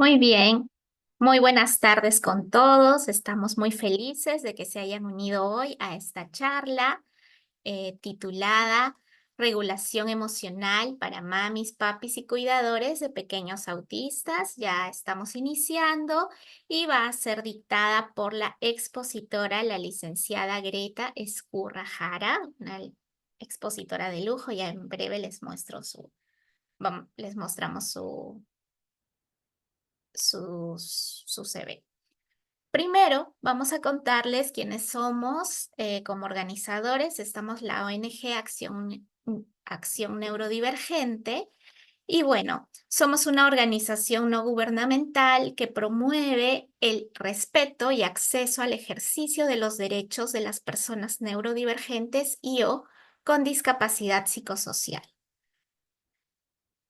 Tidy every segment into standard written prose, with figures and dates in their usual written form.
Muy bien, muy buenas tardes con todos. Estamos muy felices de que se hayan unido hoy a esta charla titulada Regulación emocional para mamis, papis y cuidadores de pequeños autistas. Ya estamos iniciando y va a ser dictada por la expositora, la licenciada Greta Escurra Jara, una expositora de lujo. Ya en breve les muestro les mostramos su CV. Primero, vamos a contarles quiénes somos como organizadores. Estamos la ONG Acción Neurodivergente. Y bueno, somos una organización no gubernamental que promueve el respeto y acceso al ejercicio de los derechos de las personas neurodivergentes y o con discapacidad psicosocial.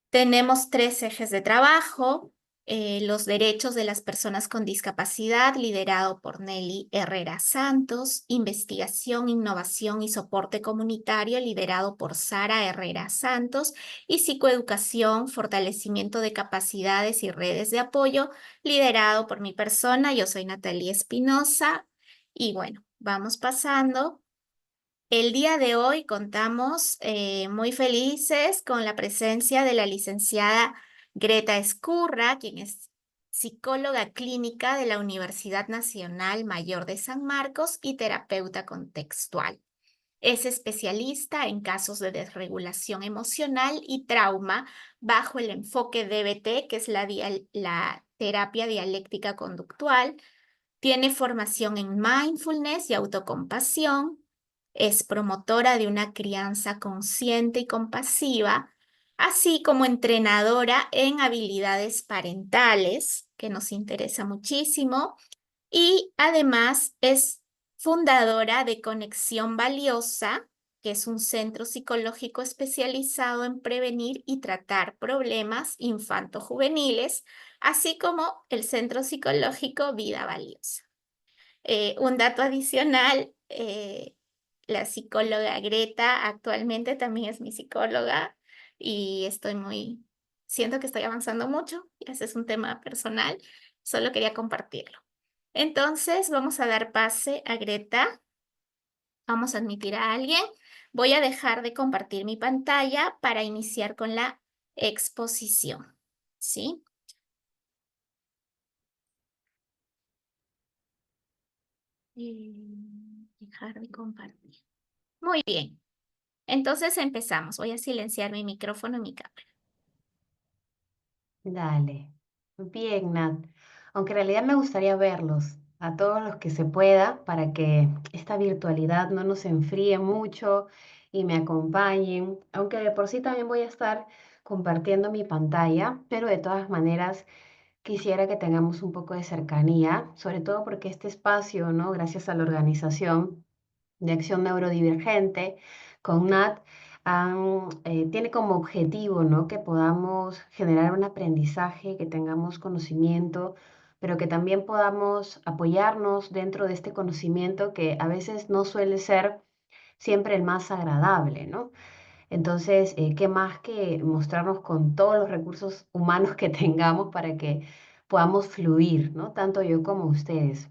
Tenemos tres ejes de trabajo: los derechos de las personas con discapacidad, liderado por Nelly Herrera Santos; investigación, innovación y soporte comunitario, liderado por Sara Herrera Santos; y psicoeducación, fortalecimiento de capacidades y redes de apoyo, liderado por mi persona. Yo soy Natalia Espinosa. Y bueno, vamos pasando. El día de hoy contamos muy felices con la presencia de la licenciada Greta Escurra, quien es psicóloga clínica de la Universidad Nacional Mayor de San Marcos y terapeuta contextual. Es especialista en casos de desregulación emocional y trauma bajo el enfoque DBT, que es la terapia dialéctica conductual. Tiene formación en mindfulness y autocompasión. Es promotora de una crianza consciente y compasiva, así como entrenadora en habilidades parentales, que nos interesa muchísimo. Y además es fundadora de Conexión Valiosa, que es un centro psicológico especializado en prevenir y tratar problemas infanto-juveniles, así como el Centro Psicológico Vida Valiosa. Un dato adicional, la psicóloga Greta actualmente también es mi psicóloga y siento que estoy avanzando mucho, y ese es un tema personal, solo quería compartirlo. Entonces, vamos a dar pase a Greta. Vamos a admitir a alguien. Voy a dejar de compartir mi pantalla para iniciar con la exposición. ¿Sí? Dejar de compartir. Muy bien. Entonces empezamos. Voy a silenciar mi micrófono y mi cámara. Dale. Bien, Nat. Aunque en realidad me gustaría verlos a todos los que se pueda para que esta virtualidad no nos enfríe mucho y me acompañen. Aunque de por sí también voy a estar compartiendo mi pantalla, pero de todas maneras quisiera que tengamos un poco de cercanía, sobre todo porque este espacio, ¿no? Gracias a la organización de Acción Neurodivergente con Nat, tiene como objetivo, ¿no? Que podamos generar un aprendizaje, que tengamos conocimiento, pero que también podamos apoyarnos dentro de este conocimiento que a veces no suele ser siempre el más agradable, ¿no? Entonces, ¿qué más que mostrarnos con todos los recursos humanos que tengamos para que podamos fluir, ¿no? Tanto yo como ustedes.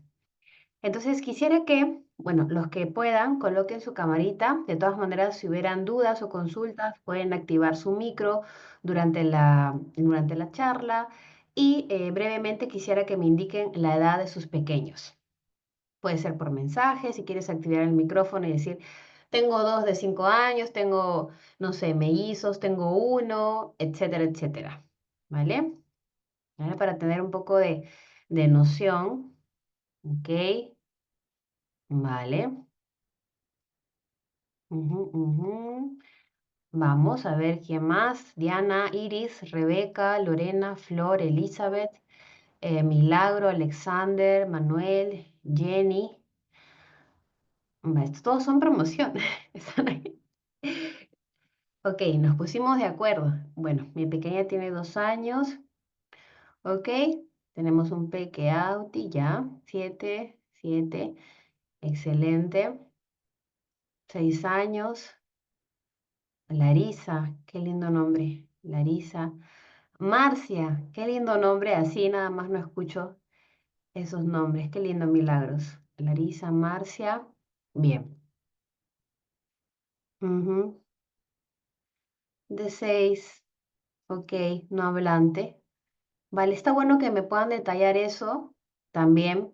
Entonces quisiera que, bueno, los que puedan coloquen su camarita. De todas maneras, si hubieran dudas o consultas, pueden activar su micro durante la charla. Y brevemente quisiera que me indiquen la edad de sus pequeños. Puede ser por mensaje, si quieres activar el micrófono y decir, tengo dos de 5 años, tengo, no sé, mellizos, tengo uno, etcétera, etcétera. ¿Vale? Ahora para tener un poco de noción, ¿ok? Vale. Ujú, ujú. Vamos a ver quién más. Diana, Iris, Rebeca, Lorena, Flor, Elizabeth, Milagro, Alexander, Manuel, Jenny. Estos todos son promoción. Están ahí. Ok, nos pusimos de acuerdo. Bueno, mi pequeña tiene 2 años. Ok, tenemos un peque Auti ya. 7, 7. Excelente. 6 años. Larisa, qué lindo nombre. Larisa. Marcia, qué lindo nombre, así nada más no escucho esos nombres, qué lindo Milagros. Larisa, Marcia, bien. Ujú. De 6, ok, no hablante. Vale, está bueno que me puedan detallar eso también,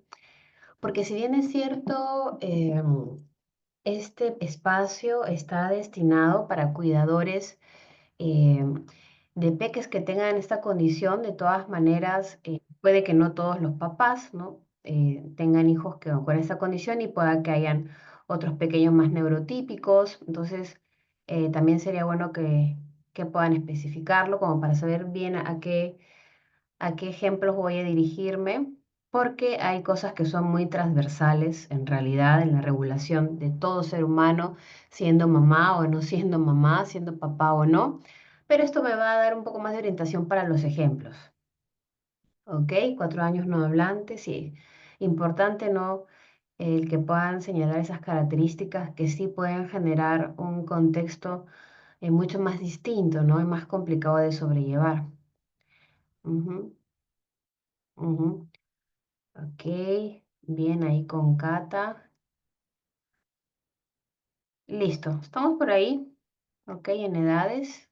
porque si bien es cierto, este espacio está destinado para cuidadores eh, de peques que tengan esta condición. De todas maneras, puede que no todos los papás, ¿no? Tengan hijos que, con esta condición y pueda que hayan otros pequeños más neurotípicos. Entonces, también sería bueno que puedan especificarlo como para saber bien a qué ejemplos voy a dirigirme, porque hay cosas que son muy transversales en realidad en la regulación de todo ser humano, siendo mamá o no siendo mamá, siendo papá o no, pero esto me va a dar un poco más de orientación para los ejemplos. ¿Ok? 4 años no hablantes, sí. Importante, ¿no? El que puedan señalar esas características que sí pueden generar un contexto mucho más distinto, ¿no? Y más complicado de sobrellevar. Ujú, ujú. Ok, bien ahí con Cata. Listo, estamos por ahí. Ok, en edades.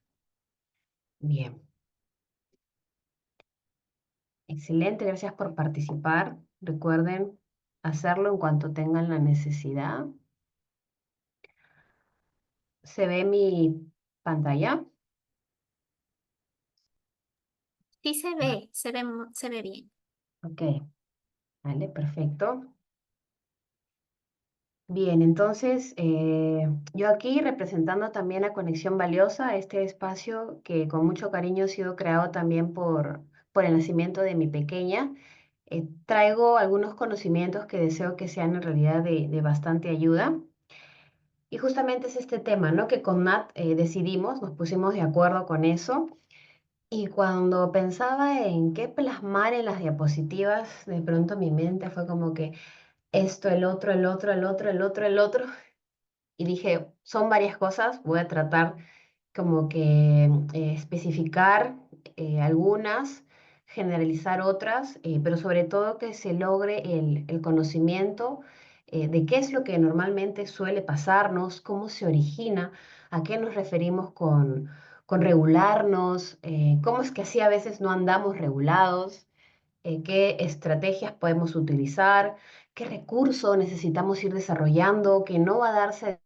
Bien, excelente, gracias por participar. Recuerden hacerlo en cuanto tengan la necesidad. ¿Se ve mi pantalla? Sí se Ah, ve, se ve bien. ok, vale, perfecto. Bien, entonces yo aquí representando también a Conexión Valiosa, este espacio que con mucho cariño ha sido creado también por el nacimiento de mi pequeña. Traigo algunos conocimientos que deseo que sean en realidad de bastante ayuda. Y justamente es este tema, ¿no? Que con Nat decidimos, nos pusimos de acuerdo con eso. Y cuando pensaba en qué plasmar en las diapositivas, de pronto mi mente fue como que esto, el otro, el otro, el otro, el otro, el otro. Y dije, son varias cosas, voy a tratar como que especificar algunas, generalizar otras, pero sobre todo que se logre el conocimiento de qué es lo que normalmente suele pasarnos, cómo se origina, a qué nos referimos con regularnos, cómo es que así a veces no andamos regulados, qué estrategias podemos utilizar, qué recursos necesitamos ir desarrollando, que no va a darse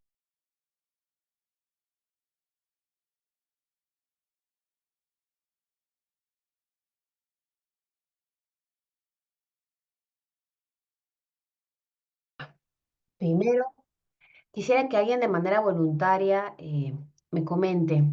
primero. Quisiera que alguien de manera voluntaria me comente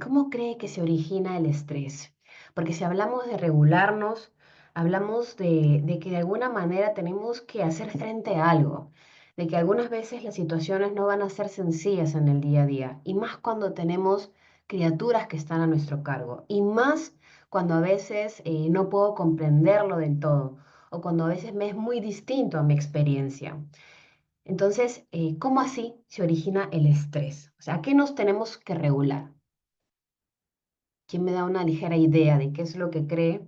cómo cree que se origina el estrés. Porque si hablamos de regularnos, hablamos de que de alguna manera tenemos que hacer frente a algo, de que algunas veces las situaciones no van a ser sencillas en el día a día, y más cuando tenemos criaturas que están a nuestro cargo, y más cuando a veces no puedo comprenderlo del todo, o cuando a veces me es muy distinto a mi experiencia. Entonces, ¿cómo así se origina el estrés? O sea, ¿a qué nos tenemos que regular? ¿Quién me da una ligera idea de qué es lo que cree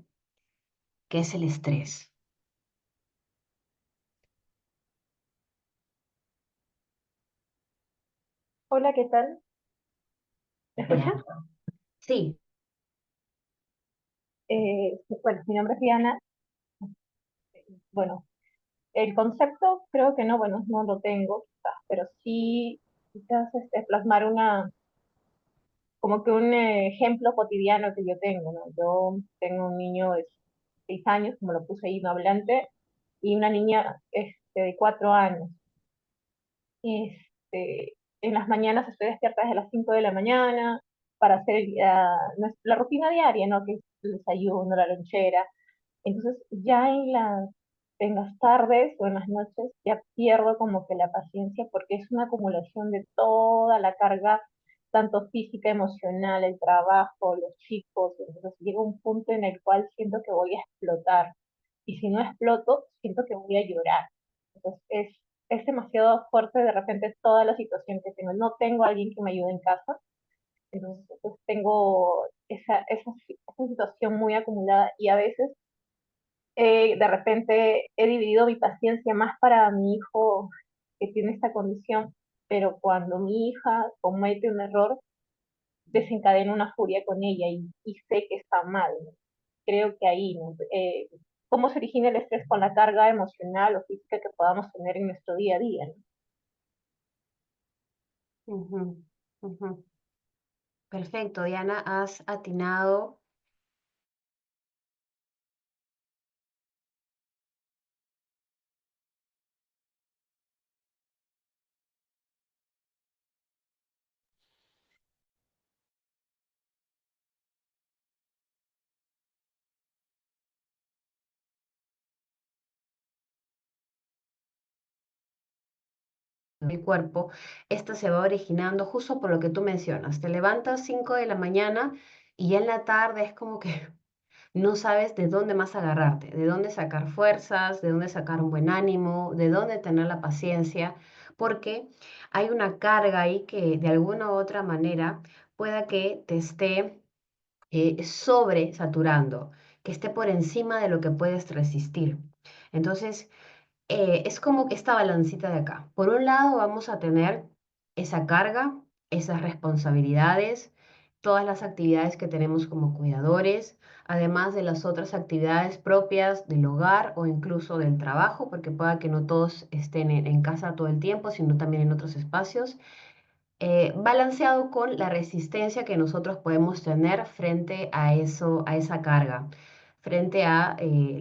que es el estrés? Hola, ¿qué tal? ¿Me Ya. escuchas? Sí, Bueno, mi nombre es Diana. Bueno, el concepto creo que no, bueno, no lo tengo, quizás, pero sí quizás plasmar como que un ejemplo cotidiano que yo tengo, ¿no? Yo tengo un niño de 6 años, como lo puse ahí, no hablante, y una niña de 4 años. En las mañanas estoy despierta desde las 5 de la mañana para hacer la rutina diaria, ¿no? Que es el desayuno, la lonchera. Entonces ya en las tardes o en las noches ya pierdo como que la paciencia porque es una acumulación de toda la carga, tanto física, emocional, el trabajo, los chicos. Entonces llega un punto en el cual siento que voy a explotar. Y si no exploto, siento que voy a llorar. Entonces es demasiado fuerte de repente toda la situación que tengo. No tengo a alguien que me ayude en casa, Entonces, pues tengo esa situación muy acumulada y a veces de repente he dividido mi paciencia más para mi hijo que tiene esta condición, pero cuando mi hija comete un error, desencadeno una furia con ella y sé que está mal, ¿no? Creo que ahí, ¿no? ¿Cómo se origina el estrés con la carga emocional o física que podamos tener en nuestro día a día, ¿no? Ujú, ujú. Perfecto, Diana, has atinado. El cuerpo, esta se va originando justo por lo que tú mencionas. Te levantas 5 de la mañana y ya en la tarde es como que no sabes de dónde más agarrarte, de dónde sacar fuerzas, de dónde sacar un buen ánimo, de dónde tener la paciencia, porque hay una carga ahí que de alguna u otra manera pueda que te esté sobresaturando, que esté por encima de lo que puedes resistir. Entonces, es como que esta balancita de acá. Por un lado, vamos a tener esa carga, esas responsabilidades, todas las actividades que tenemos como cuidadores, además de las otras actividades propias del hogar o incluso del trabajo, porque pueda que no todos estén en casa todo el tiempo, sino también en otros espacios, balanceado con la resistencia que nosotros podemos tener frente a eso, a esa carga, frente a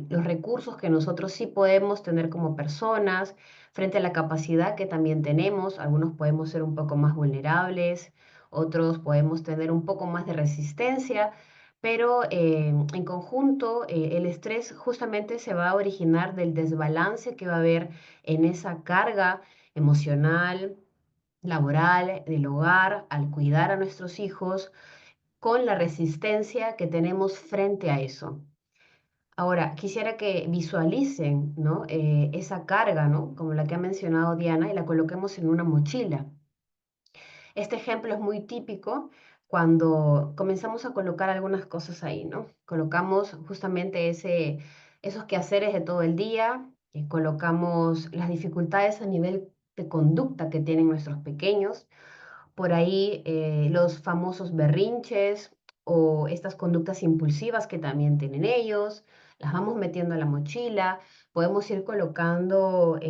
los recursos que nosotros sí podemos tener como personas, frente a la capacidad que también tenemos. Algunos podemos ser un poco más vulnerables, otros podemos tener un poco más de resistencia. Pero en conjunto, el estrés justamente se va a originar del desbalance que va a haber en esa carga emocional, laboral, del hogar, al cuidar a nuestros hijos, con la resistencia que tenemos frente a eso. Ahora, quisiera que visualicen, ¿no? Esa carga, ¿no? Como la que ha mencionado Diana, y la coloquemos en una mochila. Este ejemplo es muy típico cuando comenzamos a colocar algunas cosas ahí, ¿no? Colocamos justamente esos quehaceres de todo el día, colocamos las dificultades a nivel de conducta que tienen nuestros pequeños, por ahí los famosos berrinches o estas conductas impulsivas que también tienen ellos, las vamos metiendo en la mochila, podemos ir colocando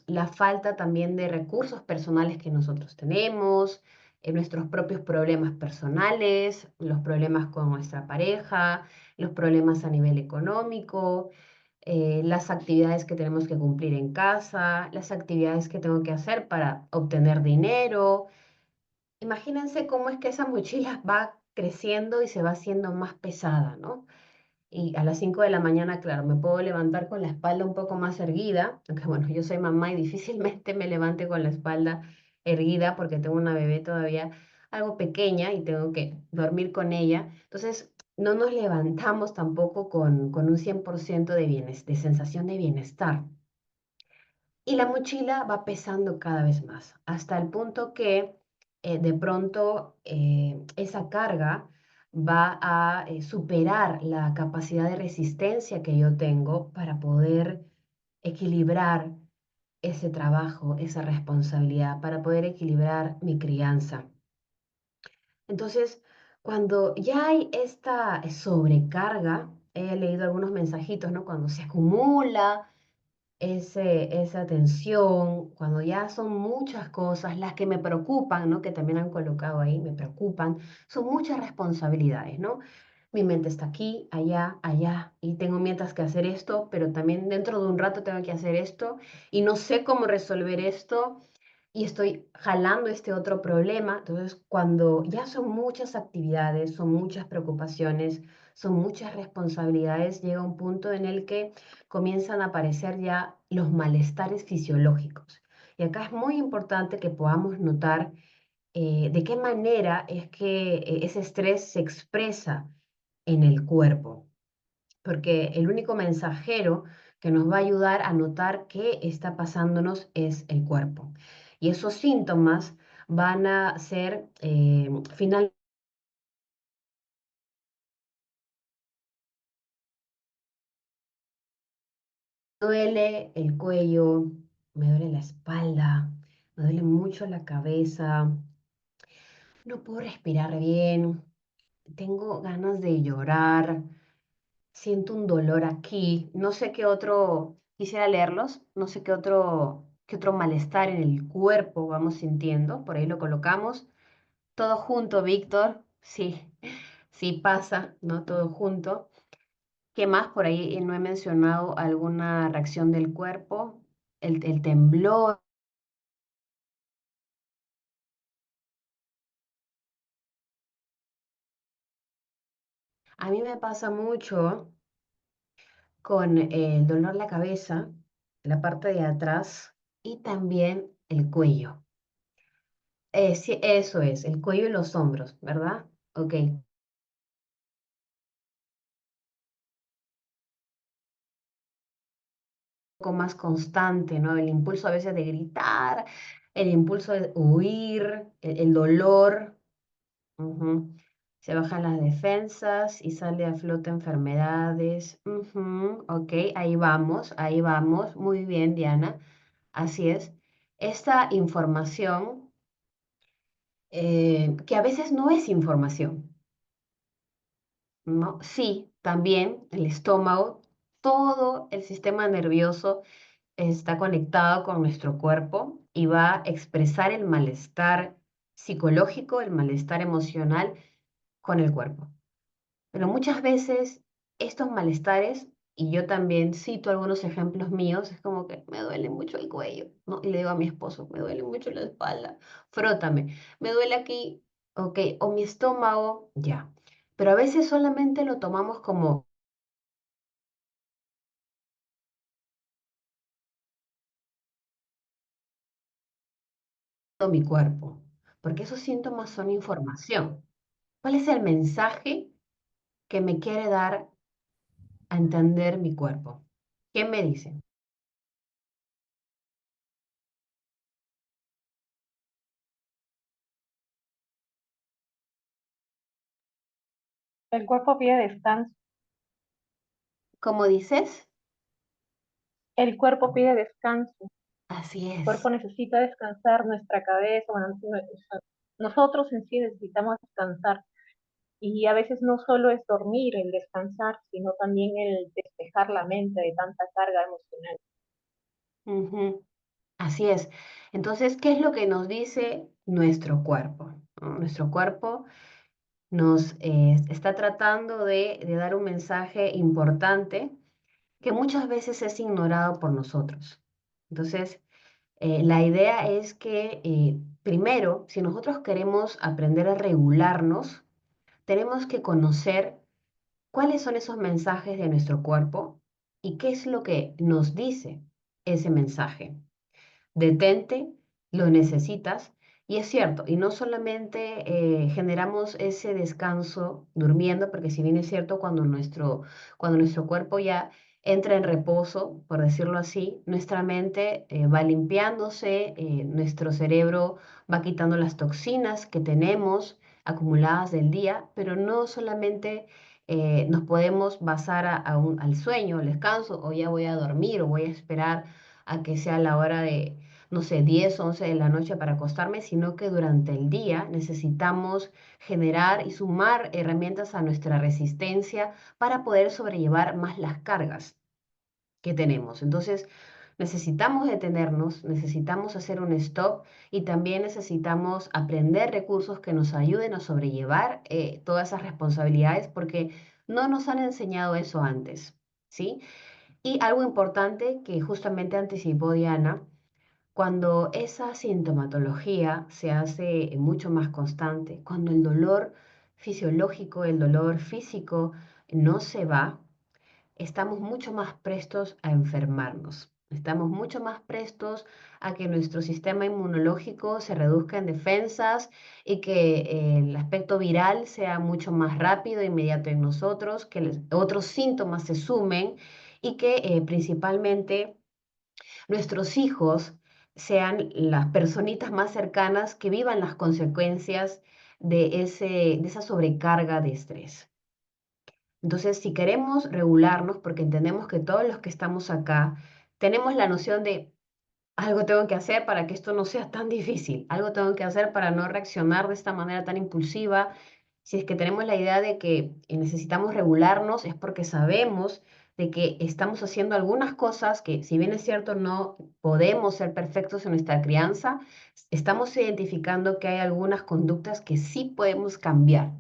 la falta también de recursos personales que nosotros tenemos, nuestros propios problemas personales, los problemas con nuestra pareja, los problemas a nivel económico, las actividades que tenemos que cumplir en casa, las actividades que tengo que hacer para obtener dinero. Imagínense cómo es que esa mochila va creciendo y se va haciendo más pesada, ¿no? Y a las 5 de la mañana, claro, me puedo levantar con la espalda un poco más erguida, aunque bueno, yo soy mamá y difícilmente me levante con la espalda erguida porque tengo una bebé todavía algo pequeña y tengo que dormir con ella. Entonces, no nos levantamos tampoco con un 100% de sensación de bienestar. Y la mochila va pesando cada vez más, hasta el punto que de pronto esa carga va a superar la capacidad de resistencia que yo tengo para poder equilibrar ese trabajo, esa responsabilidad, para poder equilibrar mi crianza. Entonces, cuando ya hay esta sobrecarga, he leído algunos mensajitos, ¿no? Cuando se acumula esa tensión, cuando ya son muchas cosas las que me preocupan, ¿no? Que también han colocado ahí, me preocupan, son muchas responsabilidades, ¿no? Mi mente está aquí, allá, allá, y tengo mientras que hacer esto, pero también dentro de un rato tengo que hacer esto, y no sé cómo resolver esto, y estoy jalando este otro problema. Entonces, cuando ya son muchas actividades, son muchas preocupaciones, son muchas responsabilidades, llega un punto en el que comienzan a aparecer ya los malestares fisiológicos. Y acá es muy importante que podamos notar de qué manera es que ese estrés se expresa en el cuerpo, porque el único mensajero que nos va a ayudar a notar qué está pasándonos es el cuerpo. Y esos síntomas van a ser finalmente Duele el cuello, me duele la espalda, me duele mucho la cabeza, no puedo respirar bien, tengo ganas de llorar, siento un dolor aquí, no sé qué otro, quisiera leerlos, no sé qué otro malestar en el cuerpo vamos sintiendo, por ahí lo colocamos, todo junto, Víctor, sí, sí pasa, ¿no? Todo junto. ¿Qué más? Por ahí no he mencionado alguna reacción del cuerpo, el temblor. A mí me pasa mucho con el dolor de la cabeza, la parte de atrás y también el cuello. Sí, eso es, el cuello y los hombros, ¿verdad? Ok. Un poco más constante, ¿no? El impulso a veces de gritar, el impulso de huir, el dolor. Ujú. Se bajan las defensas y sale a flote enfermedades. Ujú, ok, ahí vamos. Muy bien, Diana. Así es. Esta información, que a veces no es información, ¿no? Sí, también el estómago, todo el sistema nervioso está conectado con nuestro cuerpo y va a expresar el malestar psicológico, el malestar emocional con el cuerpo. Pero muchas veces estos malestares, y yo también cito algunos ejemplos míos, es como que me duele mucho el cuello, ¿no? Y le digo a mi esposo, me duele mucho la espalda, frótame, me duele aquí, ok, o mi estómago, ya. Pero a veces solamente lo tomamos como mi cuerpo, porque esos síntomas son información. ¿Cuál es el mensaje que me quiere dar a entender mi cuerpo? ¿Qué me dicen? El cuerpo pide descanso. ¿Cómo dices? El cuerpo pide descanso. Así El es. cuerpo necesita descansar, nuestra cabeza, bueno, nosotros en sí necesitamos descansar. Y a veces no solo es dormir, el descansar, sino también el despejar la mente de tanta carga emocional. Ujú. Así es. Entonces, ¿qué es lo que nos dice nuestro cuerpo? ¿No? Nuestro cuerpo nos está tratando de dar un mensaje importante que muchas veces es ignorado por nosotros. Entonces, la idea es que primero, si nosotros queremos aprender a regularnos, tenemos que conocer cuáles son esos mensajes de nuestro cuerpo y qué es lo que nos dice ese mensaje. Detente, lo necesitas. Y es cierto, y no solamente generamos ese descanso durmiendo, porque si bien es cierto, cuando nuestro cuerpo ya entra en reposo, por decirlo así, nuestra mente va limpiándose, nuestro cerebro va quitando las toxinas que tenemos acumuladas del día, pero no solamente nos podemos basar al sueño, al descanso, o ya voy a dormir, o voy a esperar a que sea la hora de, no sé, 10 11 de la noche para acostarme, sino que durante el día necesitamos generar y sumar herramientas a nuestra resistencia para poder sobrellevar más las cargas que tenemos. Entonces, necesitamos detenernos, necesitamos hacer un stop y también necesitamos aprender recursos que nos ayuden a sobrellevar todas esas responsabilidades porque no nos han enseñado eso antes, ¿sí? Y algo importante que justamente anticipó Diana, cuando esa sintomatología se hace mucho más constante, cuando el dolor fisiológico, el dolor físico no se va, estamos mucho más prestos a enfermarnos. Estamos mucho más prestos a que nuestro sistema inmunológico se reduzca en defensas y que el aspecto viral sea mucho más rápido e inmediato en nosotros, que otros síntomas se sumen y que principalmente nuestros hijos sean las personitas más cercanas que vivan las consecuencias de esa sobrecarga de estrés. Entonces, si queremos regularnos, porque entendemos que todos los que estamos acá tenemos la noción de algo tengo que hacer para que esto no sea tan difícil, algo tengo que hacer para no reaccionar de esta manera tan impulsiva. Si es que tenemos la idea de que necesitamos regularnos, es porque sabemos de que estamos haciendo algunas cosas que, si bien es cierto, no podemos ser perfectos en nuestra crianza, estamos identificando que hay algunas conductas que sí podemos cambiar,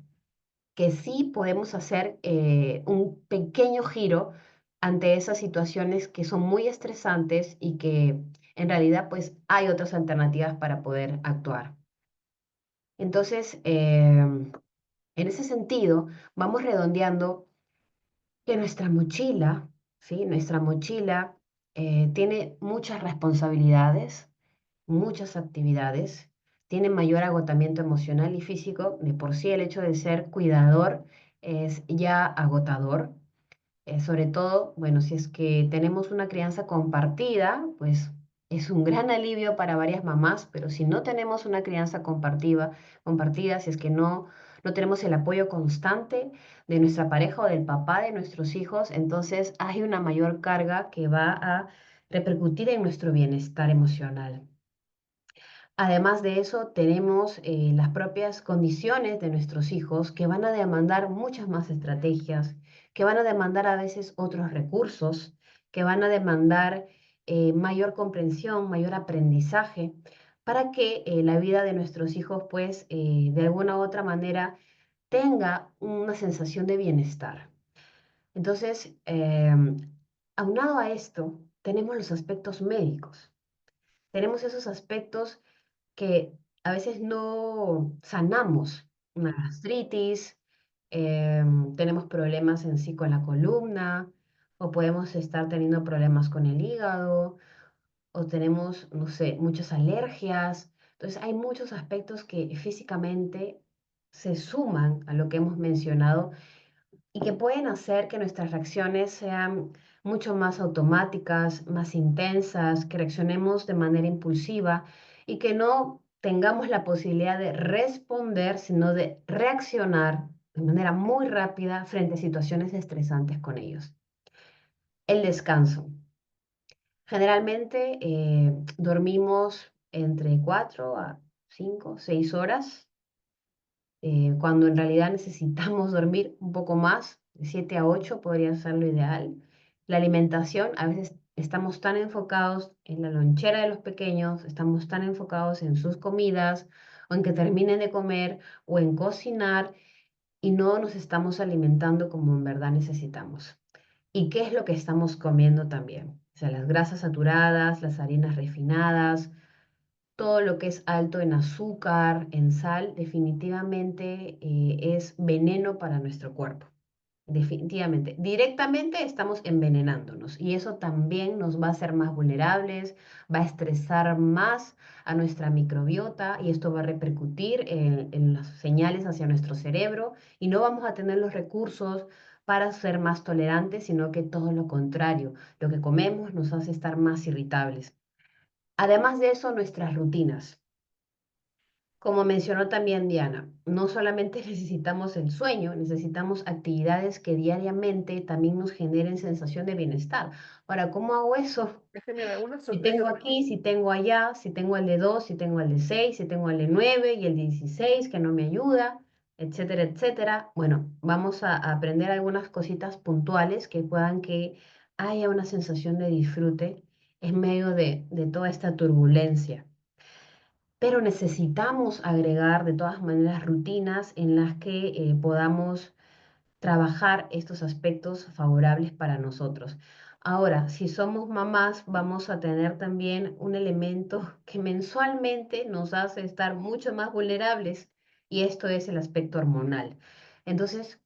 que sí podemos hacer un pequeño giro ante esas situaciones que son muy estresantes y que en realidad pues hay otras alternativas para poder actuar. Entonces, en ese sentido, vamos redondeando que nuestra mochila, ¿sí? Nuestra mochila tiene muchas responsabilidades, muchas actividades, tiene mayor agotamiento emocional y físico. De por sí el hecho de ser cuidador es ya agotador. Sobre todo, bueno, si es que tenemos una crianza compartida, pues es un gran alivio para varias mamás, pero si no tenemos una crianza compartida, si es que no tenemos el apoyo constante de nuestra pareja o del papá de nuestros hijos, entonces hay una mayor carga que va a repercutir en nuestro bienestar emocional. Además de eso, tenemos las propias condiciones de nuestros hijos que van a demandar muchas más estrategias, que van a demandar a veces otros recursos, que van a demandar mayor comprensión, mayor aprendizaje, para que la vida de nuestros hijos, pues, de alguna u otra manera, tenga una sensación de bienestar. Entonces, aunado a esto, tenemos los aspectos médicos. Tenemos esos aspectos que a veces no sanamos, una gastritis, tenemos problemas en sí con la columna, o podemos estar teniendo problemas con el hígado, o tenemos, no sé, muchas alergias. Entonces hay muchos aspectos que físicamente se suman a lo que hemos mencionado y que pueden hacer que nuestras reacciones sean mucho más automáticas, más intensas, que reaccionemos de manera impulsiva y que no tengamos la posibilidad de responder, sino de reaccionar de manera muy rápida frente a situaciones estresantes con ellos. El descanso. Generalmente dormimos entre 4 a 5, 6 horas cuando en realidad necesitamos dormir un poco más, de 7 a 8 podría ser lo ideal. La alimentación, a veces estamos tan enfocados en la lonchera de los pequeños, estamos tan enfocados en sus comidas o en que terminen de comer o en cocinar y no nos estamos alimentando como en verdad necesitamos. ¿Y qué es lo que estamos comiendo también? O sea, las grasas saturadas, las harinas refinadas, todo lo que es alto en azúcar, en sal, definitivamente es veneno para nuestro cuerpo. Definitivamente. Directamente estamos envenenándonos y eso también nos va a hacer más vulnerables, va a estresar más a nuestra microbiota y esto va a repercutir en las señales hacia nuestro cerebro y no vamos a tener los recursos para ser más tolerantes, sino que todo lo contrario, lo que comemos nos hace estar más irritables. Además de eso, nuestras rutinas. Como mencionó también Diana, no solamente necesitamos el sueño, necesitamos actividades que diariamente también nos generen sensación de bienestar. Ahora, ¿cómo hago eso? Es que mira, una Si sorpresa. tengo aquí, si tengo allá, si tengo el de 2, si tengo el de 6, si tengo el de 9 y el de 16 que no me ayuda, etcétera, etcétera. Bueno, vamos a aprender algunas cositas puntuales que puedan que haya una sensación de disfrute en medio de toda esta turbulencia, pero necesitamos agregar de todas maneras rutinas en las que podamos trabajar estos aspectos favorables para nosotros. Ahora, si somos mamás, vamos a tener también un elemento que mensualmente nos hace estar mucho más vulnerables y esto es el aspecto hormonal. Entonces,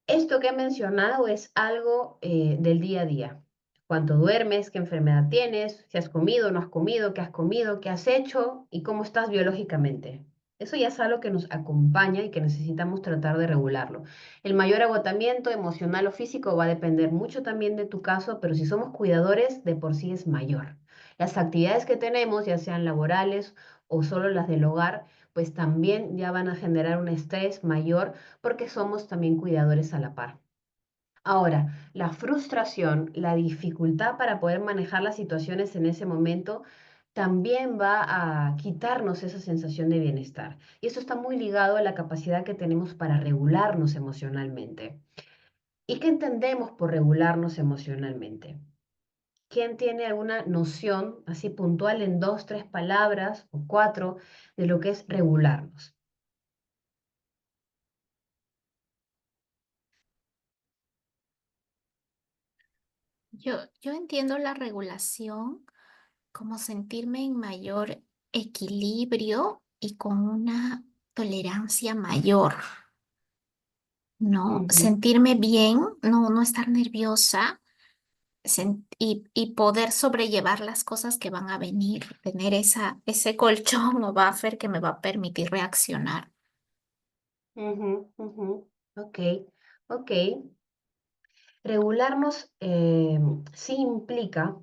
esto que he mencionado es algo del día a día. Cuánto duermes, qué enfermedad tienes, si has comido, no has comido, qué has hecho y cómo estás biológicamente. Eso ya es algo que nos acompaña y que necesitamos tratar de regularlo. El mayor agotamiento emocional o físico va a depender mucho también de tu caso, pero si somos cuidadores, de por sí es mayor. Las actividades que tenemos, ya sean laborales o solo las del hogar, pues también ya van a generar un estrés mayor porque somos también cuidadores a la par. Ahora, la frustración, la dificultad para poder manejar las situaciones en ese momento, también va a quitarnos esa sensación de bienestar. Y eso está muy ligado a la capacidad que tenemos para regularnos emocionalmente. ¿Y qué entendemos por regularnos emocionalmente? ¿Quién tiene alguna noción así puntual en dos, tres palabras o cuatro de lo que es regularnos? Yo entiendo la regulación como sentirme en mayor equilibrio y con una tolerancia mayor, ¿no? Ujú, Sentirme bien, no estar nerviosa y poder sobrellevar las cosas que van a venir, tener ese colchón o buffer que me va a permitir reaccionar. ujú, ujú. Ok, ok. Regularnos sí implica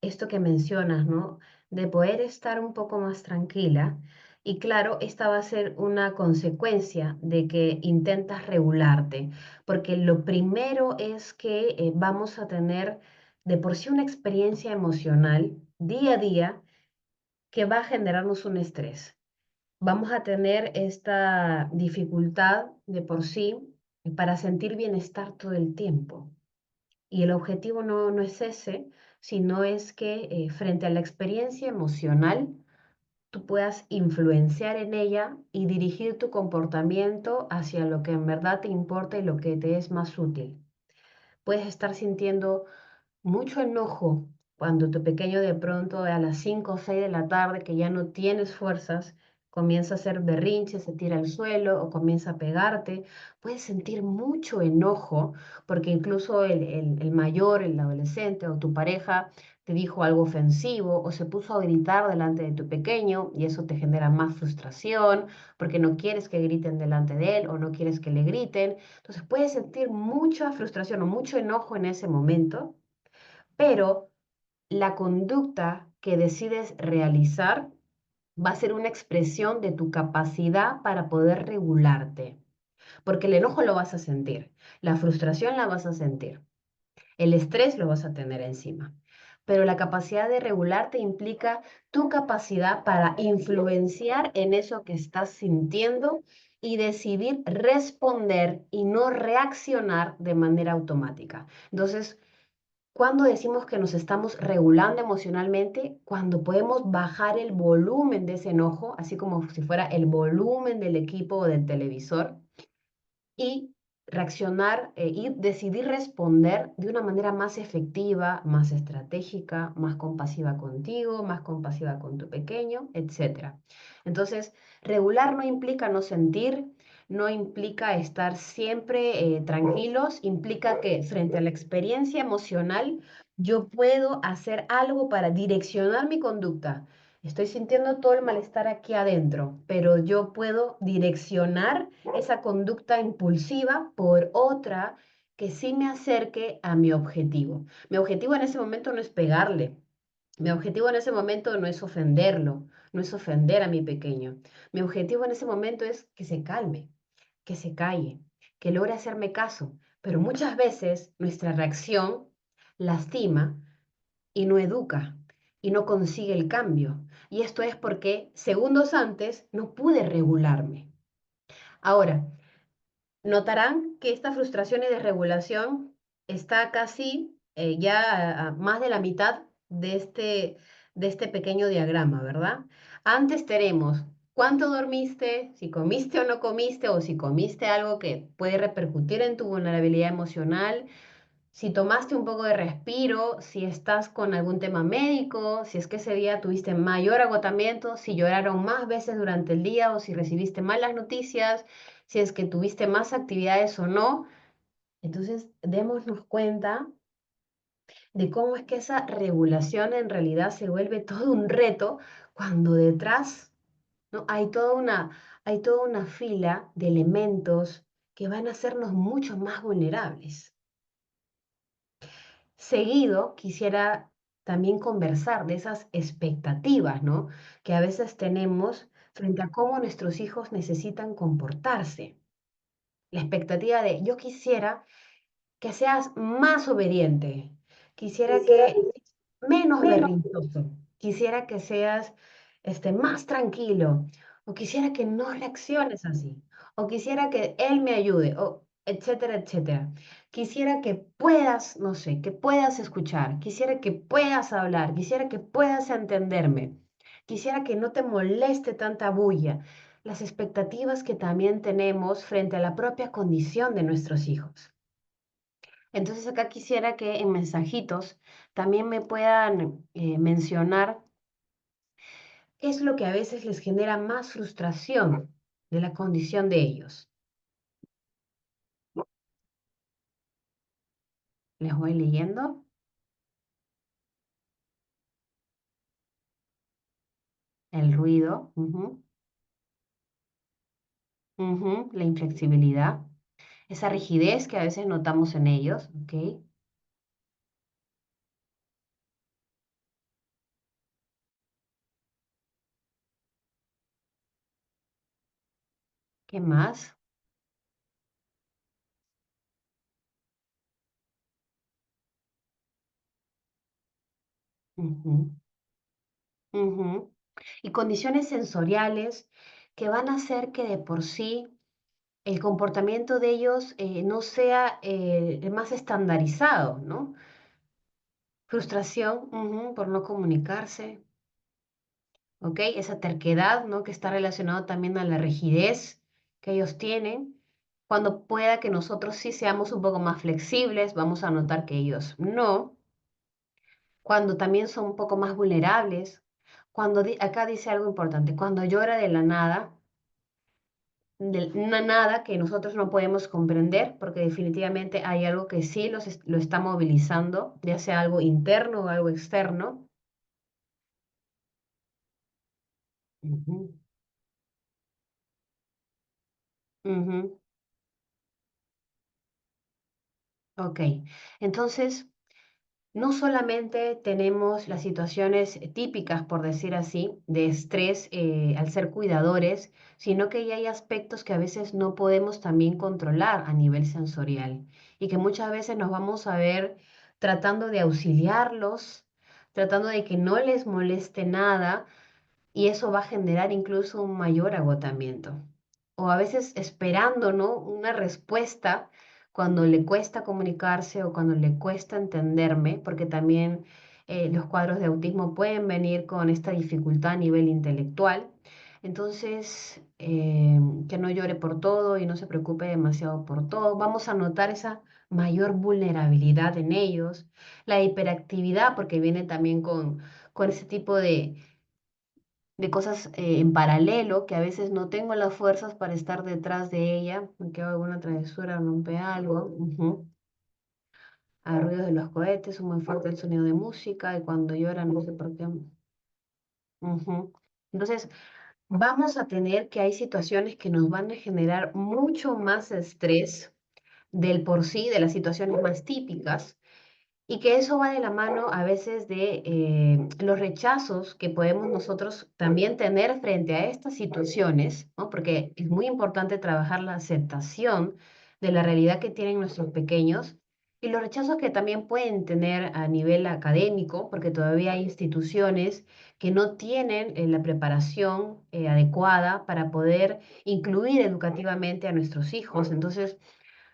esto que mencionas, ¿no? De poder estar un poco más tranquila. Y claro, esta va a ser una consecuencia de que intentas regularte, porque lo primero es que vamos a tener de por sí una experiencia emocional día a día que va a generarnos un estrés. Vamos a tener esta dificultad de por sí para sentir bienestar todo el tiempo. Y el objetivo no es ese, sino es que frente a la experiencia emocional, tú puedas influenciar en ella y dirigir tu comportamiento hacia lo que en verdad te importa y lo que te es más útil. Puedes estar sintiendo mucho enojo cuando tu pequeño de pronto a las 5 o 6 de la tarde, que ya no tienes fuerzas, comienza a hacer berrinche, se tira al suelo o comienza a pegarte. Puedes sentir mucho enojo porque incluso el mayor, el adolescente o tu pareja te dijo algo ofensivo o se puso a gritar delante de tu pequeño y eso te genera más frustración porque no quieres que griten delante de él o no quieres que le griten. Entonces puedes sentir mucha frustración o mucho enojo en ese momento, pero la conducta que decides realizar va a ser una expresión de tu capacidad para poder regularte, porque el enojo lo vas a sentir, la frustración la vas a sentir, el estrés lo vas a tener encima, pero la capacidad de regularte implica tu capacidad para influenciar en eso que estás sintiendo y decidir responder y no reaccionar de manera automática. Entonces, cuando decimos que nos estamos regulando emocionalmente, cuando podemos bajar el volumen de ese enojo, así como si fuera el volumen del equipo o del televisor, y reaccionar y decidir responder de una manera más efectiva, más estratégica, más compasiva contigo, más compasiva con tu pequeño, etcétera. Entonces, regular no implica no sentir, no implica estar siempre tranquilos, implica que frente a la experiencia emocional yo puedo hacer algo para direccionar mi conducta. Estoy sintiendo todo el malestar aquí adentro, pero yo puedo direccionar esa conducta impulsiva por otra que sí me acerque a mi objetivo. Mi objetivo en ese momento no es pegarle. Mi objetivo en ese momento no es ofenderlo, no es ofender a mi pequeño. Mi objetivo en ese momento es que se calme, que se calle, que logre hacerme caso. Pero muchas veces nuestra reacción lastima y no educa y no consigue el cambio. Y esto es porque segundos antes no pude regularme. Ahora, notarán que esta frustración y desregulación está casi ya a más de la mitad de este pequeño diagrama, ¿verdad? Antes tenemos cuánto dormiste, si comiste o no comiste, o si comiste algo que puede repercutir en tu vulnerabilidad emocional, si tomaste un poco de respiro, si estás con algún tema médico, si es que ese día tuviste mayor agotamiento, si lloraron más veces durante el día o si recibiste malas noticias, si es que tuviste más actividades o no. Entonces, démonos cuenta de cómo es que esa regulación en realidad se vuelve todo un reto cuando detrás, ¿no? Hay toda una fila de elementos que van a hacernos mucho más vulnerables. Seguido, quisiera también conversar de esas expectativas, ¿no? Que a veces tenemos frente a cómo nuestros hijos necesitan comportarse. La expectativa de yo quisiera que seas más obediente, quisiera que menos berrinchoso, quisiera que seas más tranquilo, o quisiera que no reacciones así, o quisiera que él me ayude, o etcétera, etcétera. Quisiera que puedas, no sé, que puedas escuchar, quisiera que puedas hablar, quisiera que puedas entenderme, quisiera que no te moleste tanta bulla. Las expectativas que también tenemos frente a la propia condición de nuestros hijos. Entonces acá quisiera que en mensajitos también me puedan mencionar qué es lo que a veces les genera más frustración de la condición de ellos. Les voy leyendo. El ruido, la inflexibilidad, esa rigidez que a veces notamos en ellos, ¿ok? ¿Qué más? Ujú, ujú. Y condiciones sensoriales que van a hacer que de por sí el comportamiento de ellos no sea el más estandarizado, ¿no? Frustración, por no comunicarse, ¿ok? Esa terquedad, ¿no? Que está relacionado también a la rigidez que ellos tienen. Cuando pueda que nosotros sí seamos un poco más flexibles, vamos a notar que ellos no. Cuando también son un poco más vulnerables. Cuando acá dice algo importante, cuando llora de la nada, de una nada que nosotros no podemos comprender, porque definitivamente hay algo que sí lo está movilizando, ya sea algo interno o algo externo. Ujú, ujú. Ok, entonces no solamente tenemos las situaciones típicas, por decir así, de estrés al ser cuidadores, sino que ya hay aspectos que a veces no podemos también controlar a nivel sensorial y que muchas veces nos vamos a ver tratando de auxiliarlos, tratando de que no les moleste nada y eso va a generar incluso un mayor agotamiento. O a veces esperando, ¿no? Una respuesta cuando le cuesta comunicarse o cuando le cuesta entenderme, porque también los cuadros de autismo pueden venir con esta dificultad a nivel intelectual. Entonces, que no llore por todo y no se preocupe demasiado por todo. Vamos a notar esa mayor vulnerabilidad en ellos, la hiperactividad, porque viene también con ese tipo de cosas en paralelo, que a veces no tengo las fuerzas para estar detrás de ella, que hago alguna travesura, rompe algo, a ruidos de los cohetes, o muy fuerte el sonido de música, y cuando llora no sé por qué. Entonces, vamos a tener que hay situaciones que nos van a generar mucho más estrés del por sí, de las situaciones más típicas, y que eso va de la mano a veces de los rechazos que podemos nosotros también tener frente a estas situaciones, ¿no? Porque es muy importante trabajar la aceptación de la realidad que tienen nuestros pequeños y los rechazos que también pueden tener a nivel académico, porque todavía hay instituciones que no tienen la preparación adecuada para poder incluir educativamente a nuestros hijos. Entonces,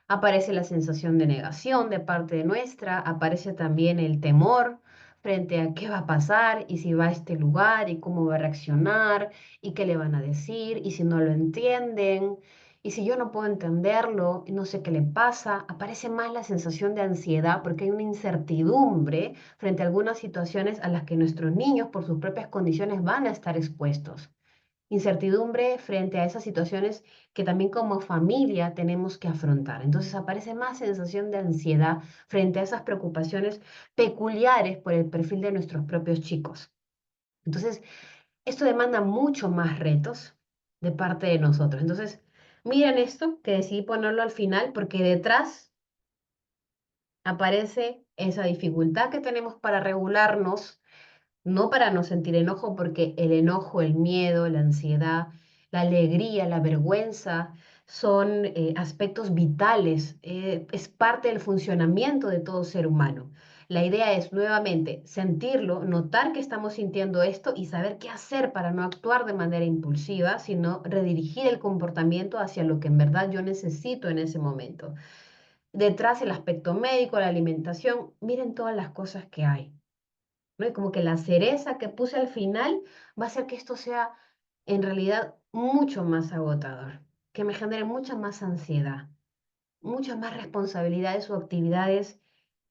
aparece la sensación de negación de parte de nuestra, aparece también el temor frente a qué va a pasar y si va a este lugar y cómo va a reaccionar y qué le van a decir y si no lo entienden y si yo no puedo entenderlo y no sé qué le pasa, aparece más la sensación de ansiedad porque hay una incertidumbre frente a algunas situaciones a las que nuestros niños por sus propias condiciones van a estar expuestos. Incertidumbre frente a esas situaciones que también como familia tenemos que afrontar. Entonces aparece más sensación de ansiedad frente a esas preocupaciones peculiares por el perfil de nuestros propios chicos. Entonces, esto demanda mucho más retos de parte de nosotros. Entonces, miren esto, que decidí ponerlo al final porque detrás aparece esa dificultad que tenemos para regularnos, no para no sentir enojo, porque el enojo, el miedo, la ansiedad, la alegría, la vergüenza son aspectos vitales, es parte del funcionamiento de todo ser humano. La idea es nuevamente sentirlo, notar que estamos sintiendo esto y saber qué hacer para no actuar de manera impulsiva, sino redirigir el comportamiento hacia lo que en verdad yo necesito en ese momento. Detrás el aspecto médico, la alimentación, miren todas las cosas que hay, ¿no? Y como que la cereza que puse al final va a hacer que esto sea en realidad mucho más agotador, que me genere mucha más ansiedad, muchas más responsabilidades o actividades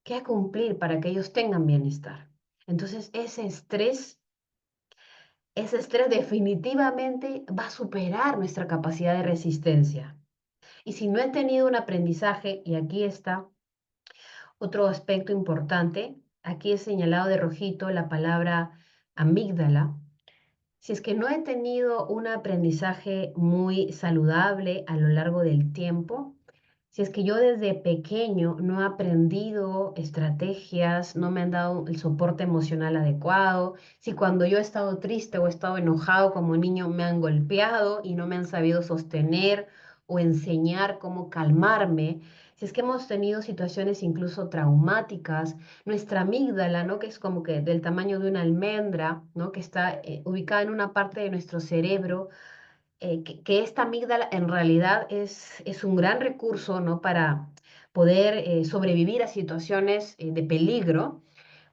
que cumplir para que ellos tengan bienestar. Entonces, ese estrés definitivamente va a superar nuestra capacidad de resistencia. Y si no he tenido un aprendizaje, y aquí está otro aspecto importante, aquí he señalado de rojito la palabra amígdala. Si es que no he tenido un aprendizaje muy saludable a lo largo del tiempo, si es que yo desde pequeño no he aprendido estrategias, no me han dado el soporte emocional adecuado, si cuando yo he estado triste o he estado enojado como niño me han golpeado y no me han sabido sostener o enseñar cómo calmarme, si es que hemos tenido situaciones incluso traumáticas, nuestra amígdala, ¿no? Que es como que del tamaño de una almendra, ¿no? Que está ubicada en una parte de nuestro cerebro, que esta amígdala en realidad es un gran recurso, ¿no? Para poder sobrevivir a situaciones de peligro.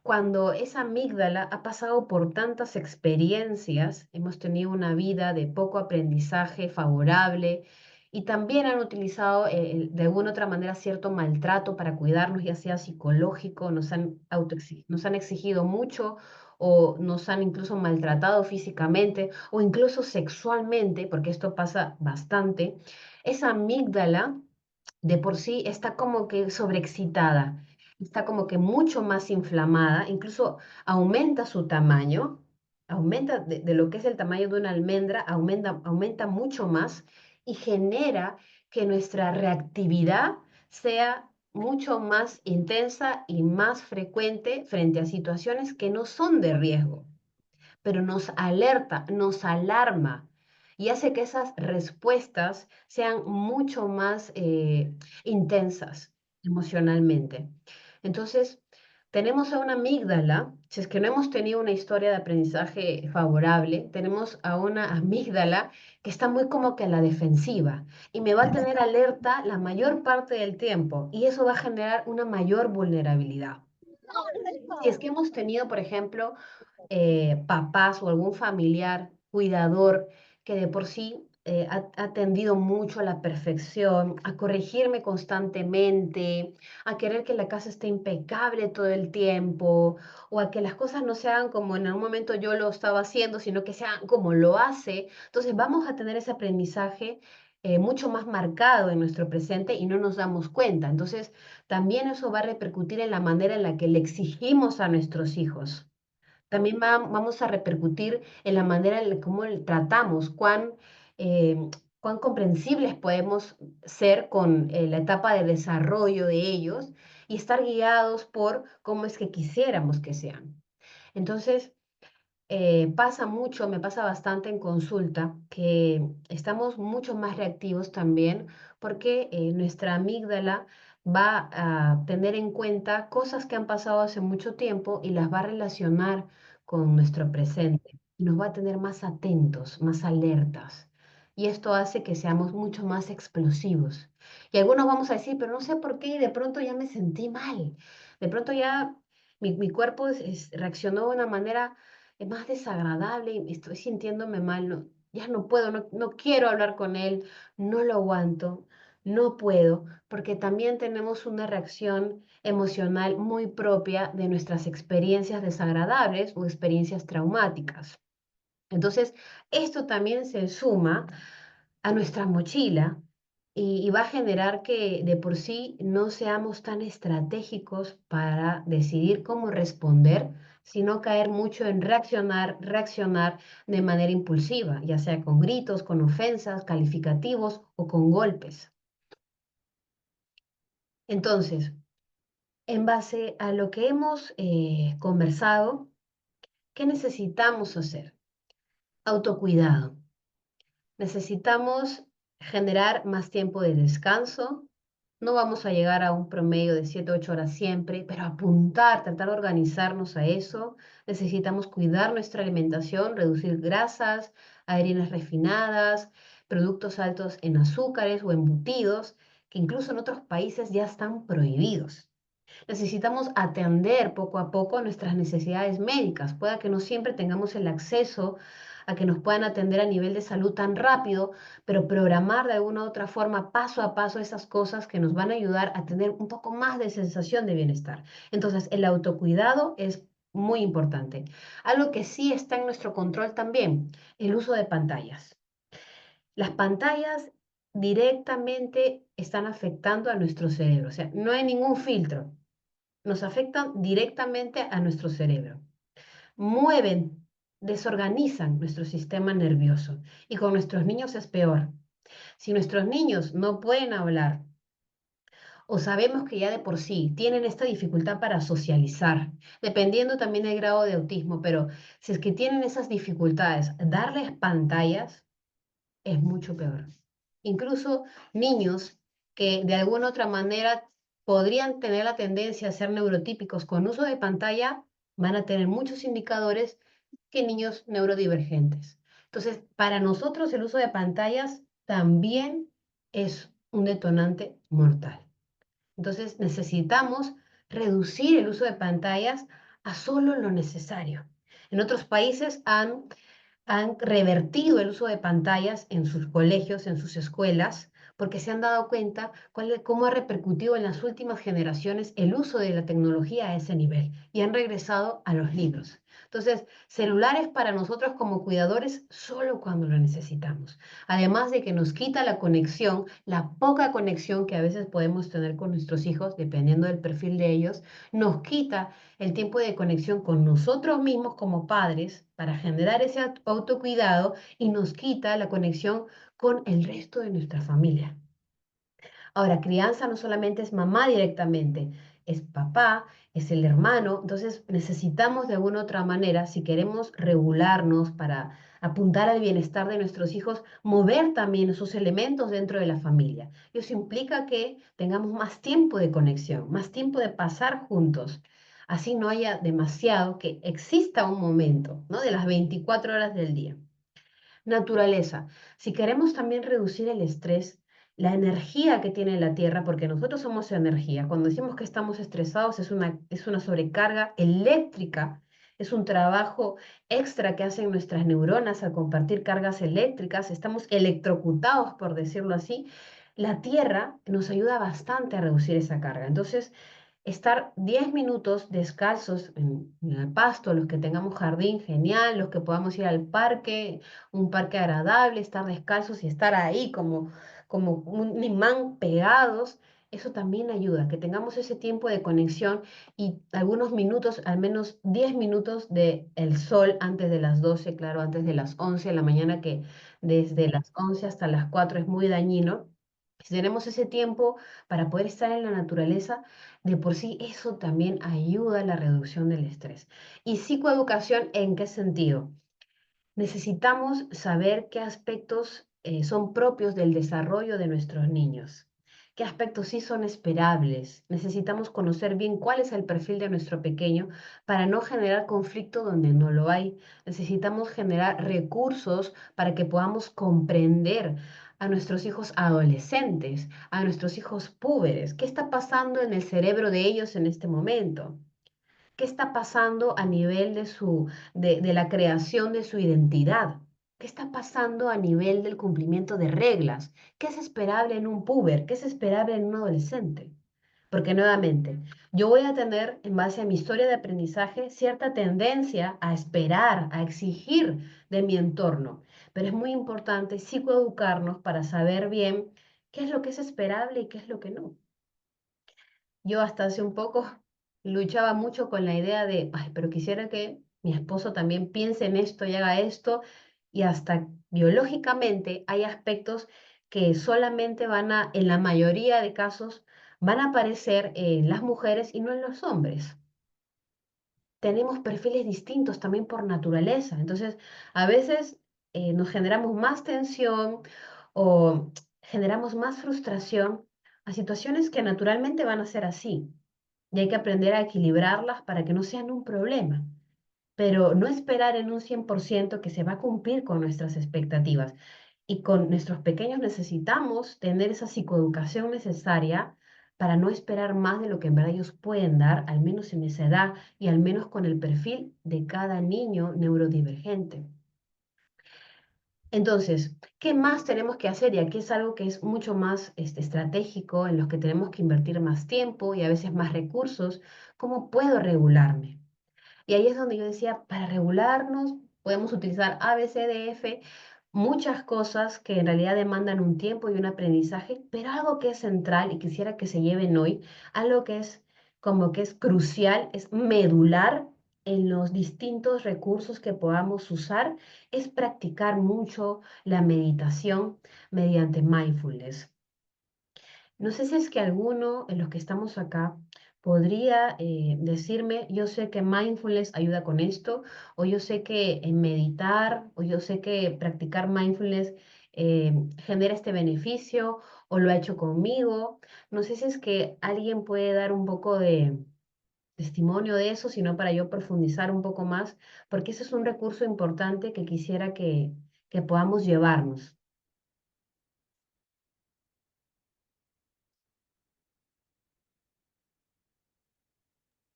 Cuando esa amígdala ha pasado por tantas experiencias, hemos tenido una vida de poco aprendizaje favorable y también han utilizado de alguna otra manera cierto maltrato para cuidarnos, ya sea psicológico, nos han exigido mucho o nos han incluso maltratado físicamente o incluso sexualmente, porque esto pasa bastante. Esa amígdala de por sí está como que sobreexcitada, está como que mucho más inflamada, incluso aumenta su tamaño, aumenta de lo que es el tamaño de una almendra, aumenta mucho más y genera que nuestra reactividad sea mucho más intensa y más frecuente frente a situaciones que no son de riesgo, pero nos alerta, nos alarma y hace que esas respuestas sean mucho más intensas emocionalmente. Entonces, tenemos a una amígdala, si es que no hemos tenido una historia de aprendizaje favorable, tenemos a una amígdala que está muy como que a la defensiva y me va a tener alerta la mayor parte del tiempo y eso va a generar una mayor vulnerabilidad. Si es que hemos tenido, por ejemplo, papás o algún familiar cuidador que de por sí ha tendido mucho a la perfección, a corregirme constantemente, a querer que la casa esté impecable todo el tiempo, o a que las cosas no se hagan como en algún momento yo lo estaba haciendo, sino que sean como lo hace. Entonces vamos a tener ese aprendizaje mucho más marcado en nuestro presente y no nos damos cuenta. Entonces, también eso va a repercutir en la manera en la que le exigimos a nuestros hijos. También vamos a repercutir en la manera en cómo tratamos, eh, cuán comprensibles podemos ser con la etapa de desarrollo de ellos y estar guiados por cómo es que quisiéramos que sean. Entonces, pasa mucho, me pasa bastante en consulta, que estamos mucho más reactivos también porque nuestra amígdala va a tener en cuenta cosas que han pasado hace mucho tiempo y las va a relacionar con nuestro presente y nos va a tener más atentos, más alertas. Y esto hace que seamos mucho más explosivos. Y algunos vamos a decir, pero no sé por qué, y de pronto ya me sentí mal. De pronto ya mi cuerpo reaccionó de una manera es más desagradable y estoy sintiéndome mal, ya no puedo, no quiero hablar con él, no lo aguanto, no puedo, porque también tenemos una reacción emocional muy propia de nuestras experiencias desagradables o experiencias traumáticas. Entonces, esto también se suma a nuestra mochila y va a generar que de por sí no seamos tan estratégicos para decidir cómo responder, sino caer mucho en reaccionar de manera impulsiva, ya sea con gritos, con ofensas, calificativos o con golpes. Entonces, En base a lo que hemos conversado, ¿qué necesitamos hacer? Autocuidado. Necesitamos generar más tiempo de descanso. No vamos a llegar a un promedio de 7, 8 horas siempre, pero apuntar, tratar de organizarnos a eso. Necesitamos cuidar nuestra alimentación, reducir grasas, harinas refinadas, productos altos en azúcares o embutidos, que incluso en otros países ya están prohibidos. Necesitamos atender poco a poco nuestras necesidades médicas. Pueda que no siempre tengamos el acceso a que nos puedan atender a nivel de salud tan rápido, pero programar de alguna u otra forma, paso a paso, esas cosas que nos van a ayudar a tener un poco más de sensación de bienestar. Entonces, el autocuidado es muy importante. Algo que sí está en nuestro control también, el uso de pantallas. Las pantallas directamente están afectando a nuestro cerebro, o sea, no hay ningún filtro, nos afectan directamente a nuestro cerebro. Mueven, desorganizan nuestro sistema nervioso y con nuestros niños es peor. Si nuestros niños no pueden hablar o sabemos que ya de por sí tienen esta dificultad para socializar, dependiendo también del grado de autismo, pero si es que tienen esas dificultades, darles pantallas es mucho peor. Incluso niños que de alguna otra manera podrían tener la tendencia a ser neurotípicos con uso de pantalla, van a tener muchos indicadores que niños neurodivergentes. Entonces, para nosotros el uso de pantallas también es un detonante mortal. Entonces, necesitamos reducir el uso de pantallas a solo lo necesario. En otros países han revertido el uso de pantallas en sus colegios, en sus escuelas, porque se han dado cuenta cómo ha repercutido en las últimas generaciones el uso de la tecnología a ese nivel y han regresado a los libros. Entonces, celulares para nosotros como cuidadores solo cuando lo necesitamos. Además de que nos quita la conexión, la poca conexión que a veces podemos tener con nuestros hijos, dependiendo del perfil de ellos, nos quita el tiempo de conexión con nosotros mismos como padres para generar ese autocuidado y nos quita la conexión con el resto de nuestra familia. Ahora, crianza no solamente es mamá directamente, es papá, es el hermano, entonces necesitamos de alguna otra manera, si queremos regularnos para apuntar al bienestar de nuestros hijos, mover también esos elementos dentro de la familia. Y eso implica que tengamos más tiempo de conexión, más tiempo de pasar juntos. Así no haya demasiado, que exista un momento, ¿no? De las 24 horas del día. Naturaleza. Si queremos también reducir el estrés, la energía que tiene la Tierra, porque nosotros somos energía, cuando decimos que estamos estresados es una sobrecarga eléctrica, es un trabajo extra que hacen nuestras neuronas al compartir cargas eléctricas, estamos electrocutados, por decirlo así. La Tierra nos ayuda bastante a reducir esa carga. Entonces, estar 10 minutos descalzos en el pasto, los que tengamos jardín, genial, los que podamos ir al parque, un parque agradable, estar descalzos y estar ahí como un imán pegados, eso también ayuda, que tengamos ese tiempo de conexión y algunos minutos, al menos 10 minutos de el sol antes de las 12, claro, antes de las 11 de la mañana, que desde las 11 hasta las 4 es muy dañino. Si tenemos ese tiempo para poder estar en la naturaleza, de por sí eso también ayuda a la reducción del estrés. ¿Y psicoeducación en qué sentido? Necesitamos saber qué aspectos son propios del desarrollo de nuestros niños, qué aspectos sí son esperables. Necesitamos conocer bien cuál es el perfil de nuestro pequeño para no generar conflicto donde no lo hay. Necesitamos generar recursos para que podamos comprender a nuestros hijos adolescentes, a nuestros hijos púberes, qué está pasando en el cerebro de ellos en este momento. ¿Qué está pasando a nivel de la creación de su identidad? ¿Qué está pasando a nivel del cumplimiento de reglas? ¿Qué es esperable en un puber? ¿Qué es esperable en un adolescente? Porque nuevamente, yo voy a tener, en base a mi historia de aprendizaje, cierta tendencia a esperar, a exigir de mi entorno. Pero es muy importante psicoeducarnos para saber bien qué es lo que es esperable y qué es lo que no. Yo hasta hace un poco luchaba mucho con la idea de, ay, pero quisiera que mi esposo también piense en esto y haga esto, y hasta biológicamente hay aspectos que solamente van a, en la mayoría de casos, van a aparecer en las mujeres y no en los hombres. Tenemos perfiles distintos también por naturaleza. Entonces, a veces nos generamos más tensión o generamos más frustración a situaciones que naturalmente van a ser así. Y hay que aprender a equilibrarlas para que no sean un problema, pero no esperar en un 100% que se va a cumplir con nuestras expectativas. Y con nuestros pequeños necesitamos tener esa psicoeducación necesaria para no esperar más de lo que en verdad ellos pueden dar, al menos en esa edad y al menos con el perfil de cada niño neurodivergente. Entonces, ¿qué más tenemos que hacer? Y aquí es algo que es mucho más estratégico, en los que tenemos que invertir más tiempo y a veces más recursos. ¿Cómo puedo regularme? Y ahí es donde yo decía, para regularnos podemos utilizar A, B, C, D, F, muchas cosas que en realidad demandan un tiempo y un aprendizaje, pero algo que es central y quisiera que se lleven hoy, algo que es como que es crucial, es medular en los distintos recursos que podamos usar, es practicar mucho la meditación mediante mindfulness. No sé si es que alguno de los que estamos acá podría decirme, yo sé que mindfulness ayuda con esto, o yo sé que meditar, o yo sé que practicar mindfulness genera este beneficio, o lo ha hecho conmigo. No sé si es que alguien puede dar un poco de testimonio de eso, sino para yo profundizar un poco más, porque ese es un recurso importante que quisiera que podamos llevarnos.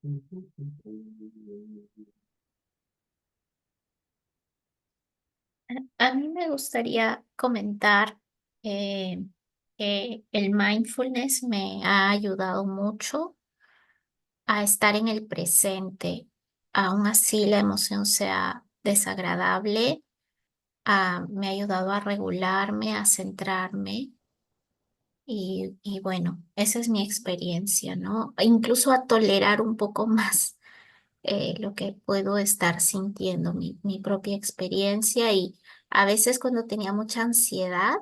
Ujú, ujú. A mí me gustaría comentar eh, que el mindfulness me ha ayudado mucho a estar en el presente, aun así la emoción sea desagradable, me ha ayudado a regularme, a centrarme y bueno, esa es mi experiencia, ¿no? E incluso a tolerar un poco más lo que puedo estar sintiendo, mi propia experiencia y a veces cuando tenía mucha ansiedad,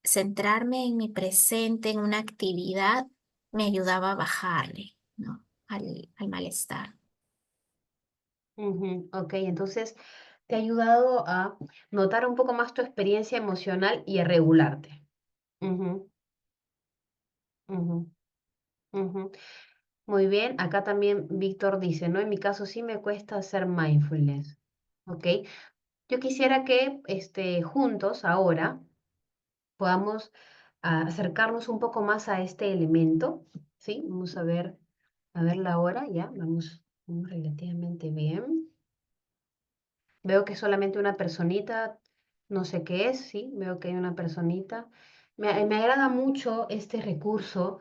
centrarme en mi presente, en una actividad, me ayudaba a bajarle, ¿no? Al malestar. Ujú, ok, entonces te ha ayudado a notar un poco más tu experiencia emocional y a regularte. Ujú, ujú, ujú. Muy bien, acá también Víctor dice, ¿no? En mi caso sí me cuesta hacer mindfulness. Ok, yo quisiera que juntos ahora podamos acercarnos un poco más a este elemento, ¿sí? Vamos a ver la hora, ya, vamos relativamente bien. Veo que solamente una personita, no sé qué es, sí, veo que hay una personita. Me agrada mucho este recurso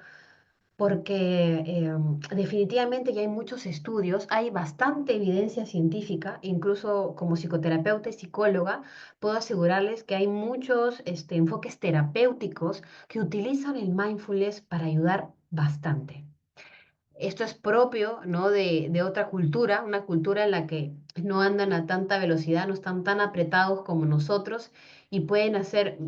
porque definitivamente ya hay muchos estudios, hay bastante evidencia científica, incluso como psicoterapeuta y psicóloga, puedo asegurarles que hay muchos enfoques terapéuticos que utilizan el mindfulness para ayudar bastante. Esto es propio, ¿no? de otra cultura, una cultura en la que no andan a tanta velocidad, no están tan apretados como nosotros y pueden hacer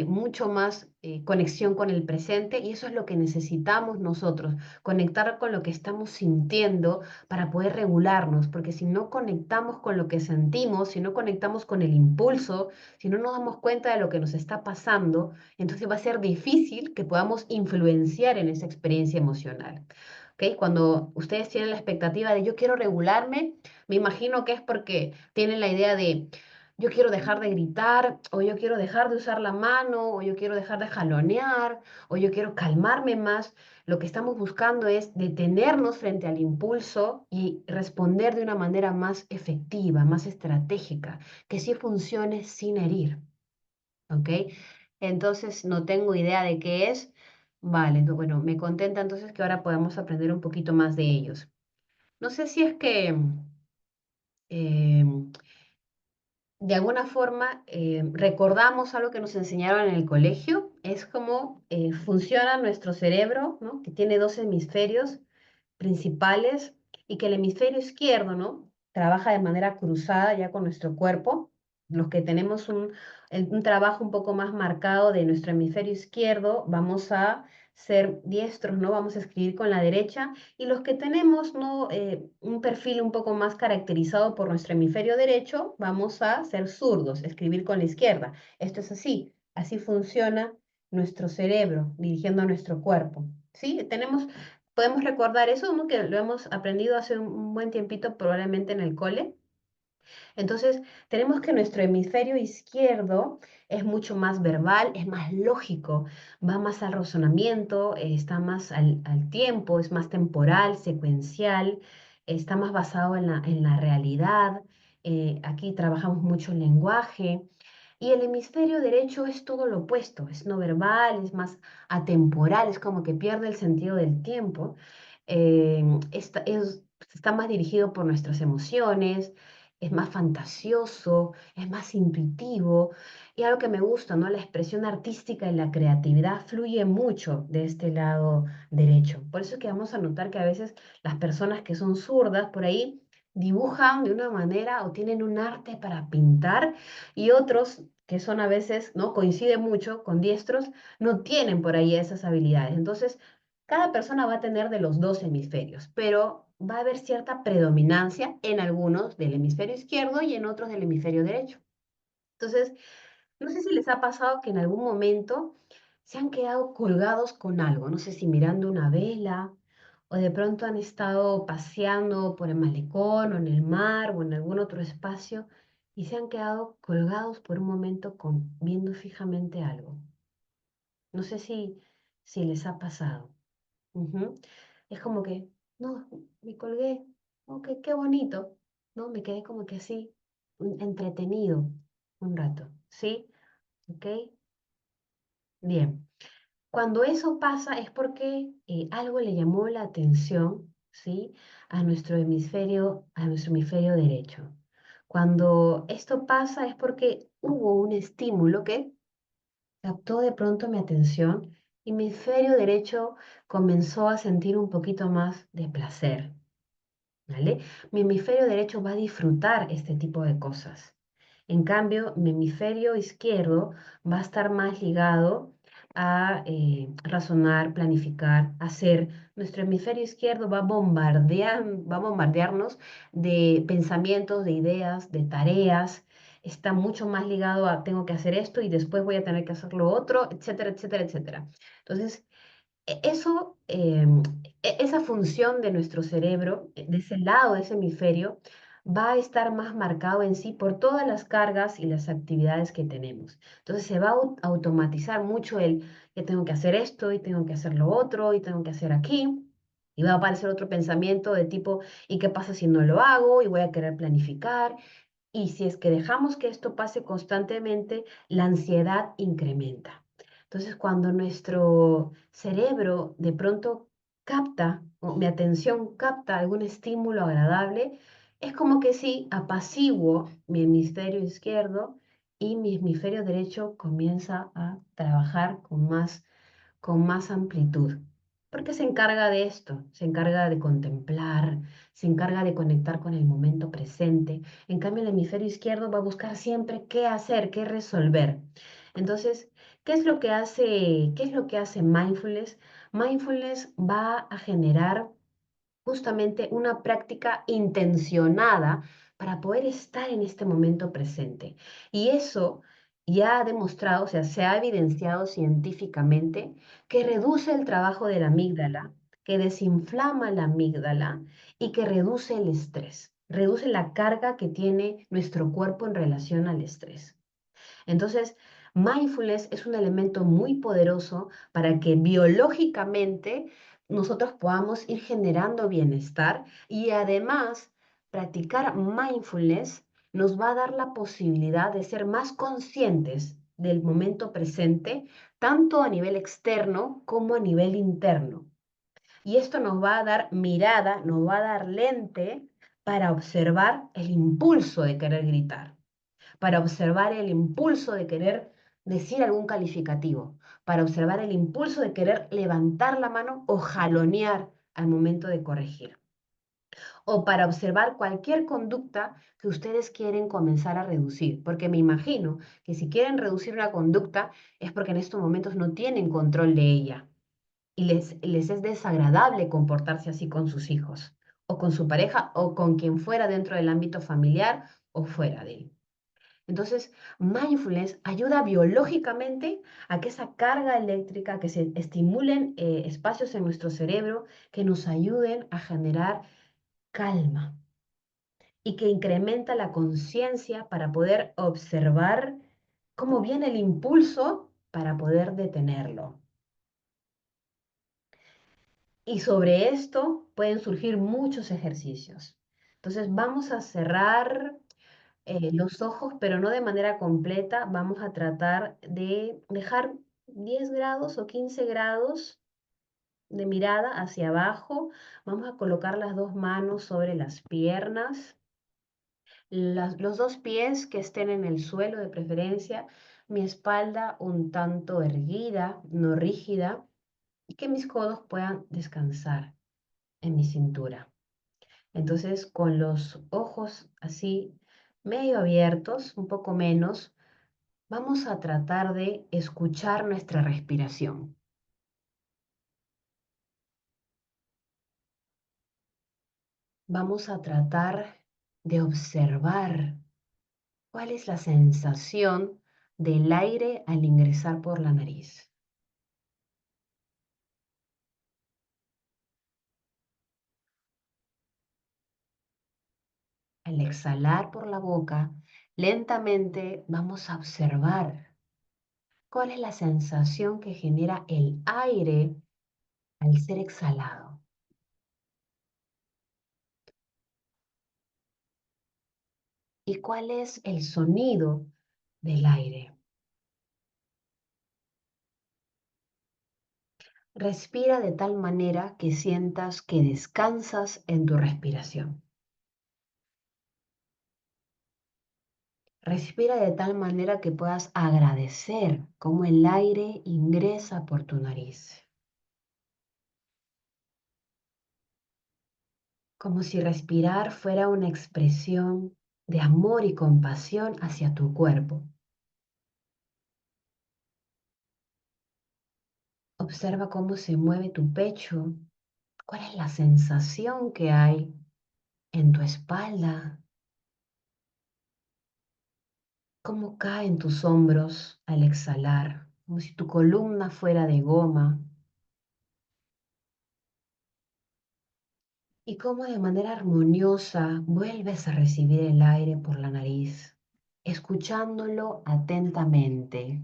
mucho más conexión con el presente y eso es lo que necesitamos nosotros, conectar con lo que estamos sintiendo para poder regularnos, porque si no conectamos con lo que sentimos, si no conectamos con el impulso, si no nos damos cuenta de lo que nos está pasando, entonces va a ser difícil que podamos influenciar en esa experiencia emocional. ¿Ok? Cuando ustedes tienen la expectativa de yo quiero regularme, me imagino que es porque tienen la idea de yo quiero dejar de gritar, o yo quiero dejar de usar la mano, o yo quiero dejar de jalonear, o yo quiero calmarme más. Lo que estamos buscando es detenernos frente al impulso y responder de una manera más efectiva, más estratégica, que sí funcione sin herir. ¿Ok? Entonces no tengo idea de qué es. Vale, bueno, me contenta entonces que ahora podamos aprender un poquito más de ellos. No sé si es que eh, de alguna forma recordamos algo que nos enseñaron en el colegio. Es como funciona nuestro cerebro, ¿no? Que tiene dos hemisferios principales y que el hemisferio izquierdo, ¿no? Trabaja de manera cruzada ya con nuestro cuerpo. Los que tenemos un trabajo un poco más marcado de nuestro hemisferio izquierdo, vamos a ser diestros, ¿no? Vamos a escribir con la derecha. Y los que tenemos, ¿no? Un perfil un poco más caracterizado por nuestro hemisferio derecho, vamos a ser zurdos, escribir con la izquierda. Esto es así. Así funciona nuestro cerebro dirigiendo a nuestro cuerpo. ¿Sí? Podemos recordar eso, ¿no? Que lo hemos aprendido hace un buen tiempito, probablemente en el cole. Entonces, tenemos que nuestro hemisferio izquierdo es mucho más verbal, es más lógico, va más al razonamiento, está más al tiempo, es más temporal, secuencial, está más basado en la realidad. Aquí trabajamos mucho el lenguaje. Y el hemisferio derecho es todo lo opuesto, es no verbal, es más atemporal, es como que pierde el sentido del tiempo. Está más dirigido por nuestras emociones, es más fantasioso, es más intuitivo. Y algo que me gusta, ¿no? La expresión artística y la creatividad fluye mucho de este lado derecho. Por eso es que vamos a notar que a veces las personas que son zurdas por ahí dibujan de una manera o tienen un arte para pintar y otros que son a veces, ¿no? Coincide mucho con diestros, no tienen por ahí esas habilidades. Entonces, cada persona va a tener de los dos hemisferios, pero va a haber cierta predominancia en algunos del hemisferio izquierdo y en otros del hemisferio derecho. Entonces, no sé si les ha pasado que en algún momento se han quedado colgados con algo, no sé si mirando una vela o de pronto han estado paseando por el malecón o en el mar o en algún otro espacio y se han quedado colgados por un momento viendo fijamente algo. No sé si les ha pasado. Ujú. Es como que, no, me colgué, ok, qué bonito, ¿no? Me quedé como que así, entretenido un rato, ¿sí? ¿Ok? Bien. Cuando eso pasa es porque algo le llamó la atención, ¿sí? A nuestro hemisferio derecho. Cuando esto pasa es porque hubo un estímulo que captó de pronto mi atención y mi hemisferio derecho comenzó a sentir un poquito más de placer, ¿vale? Mi hemisferio derecho va a disfrutar este tipo de cosas. En cambio, mi hemisferio izquierdo va a estar más ligado a razonar, planificar, hacer. Nuestro hemisferio izquierdo va a bombardearnos de pensamientos, de ideas, de tareas. Está mucho más ligado a tengo que hacer esto y después voy a tener que hacer lo otro, etcétera, etcétera, etcétera. Entonces, eso, esa función de nuestro cerebro, de ese lado, de ese hemisferio, va a estar más marcado en sí por todas las cargas y las actividades que tenemos. Entonces se va a automatizar mucho el que tengo que hacer esto y tengo que hacer lo otro y tengo que hacer aquí. Y va a aparecer otro pensamiento de tipo, ¿y qué pasa si no lo hago? Y voy a querer planificar. Y si es que dejamos que esto pase constantemente, la ansiedad incrementa. Entonces, cuando nuestro cerebro de pronto capta, o mi atención capta algún estímulo agradable, es como que si apaciguo mi hemisferio izquierdo y mi hemisferio derecho comienza a trabajar con más amplitud. Porque se encarga de esto, se encarga de contemplar, se encarga de conectar con el momento presente. En cambio, el hemisferio izquierdo va a buscar siempre qué hacer, qué resolver. Entonces, qué es lo que hace mindfulness? Mindfulness va a generar justamente una práctica intencionada para poder estar en este momento presente. Y eso ya ha demostrado, o sea, se ha evidenciado científicamente que reduce el trabajo de la amígdala, que desinflama la amígdala y que reduce el estrés, reduce la carga que tiene nuestro cuerpo en relación al estrés. Entonces, mindfulness es un elemento muy poderoso para que biológicamente nosotros podamos ir generando bienestar y además practicar mindfulness nos va a dar la posibilidad de ser más conscientes del momento presente, tanto a nivel externo como a nivel interno. Y esto nos va a dar mirada, nos va a dar lente para observar el impulso de querer gritar, para observar el impulso de querer decir algún calificativo, para observar el impulso de querer levantar la mano o jalonear al momento de corregir, o para observar cualquier conducta que ustedes quieren comenzar a reducir, porque me imagino que si quieren reducir una conducta es porque en estos momentos no tienen control de ella. y les es desagradable comportarse así con sus hijos o con su pareja o con quien fuera dentro del ámbito familiar o fuera de él. Entonces, mindfulness ayuda biológicamente a que esa carga eléctrica, que se estimulen espacios en nuestro cerebro que nos ayuden a generar calma y que incrementa la conciencia para poder observar cómo viene el impulso para poder detenerlo. Y sobre esto pueden surgir muchos ejercicios. Entonces vamos a cerrar los ojos, pero no de manera completa. Vamos a tratar de dejar 10 grados o 15 grados de mirada hacia abajo. Vamos a colocar las dos manos sobre las piernas, los dos pies que estén en el suelo de preferencia, mi espalda un tanto erguida, no rígida, y que mis codos puedan descansar en mi cintura. Entonces, con los ojos así medio abiertos, un poco menos, vamos a tratar de escuchar nuestra respiración. Vamos a tratar de observar cuál es la sensación del aire al ingresar por la nariz. Al exhalar por la boca, lentamente vamos a observar cuál es la sensación que genera el aire al ser exhalado. ¿Y cuál es el sonido del aire? Respira de tal manera que sientas que descansas en tu respiración. Respira de tal manera que puedas agradecer cómo el aire ingresa por tu nariz. Como si respirar fuera una expresión de amor y compasión hacia tu cuerpo. Observa cómo se mueve tu pecho, cuál es la sensación que hay en tu espalda, cómo caen tus hombros al exhalar, como si tu columna fuera de goma, y cómo de manera armoniosa vuelves a recibir el aire por la nariz, escuchándolo atentamente.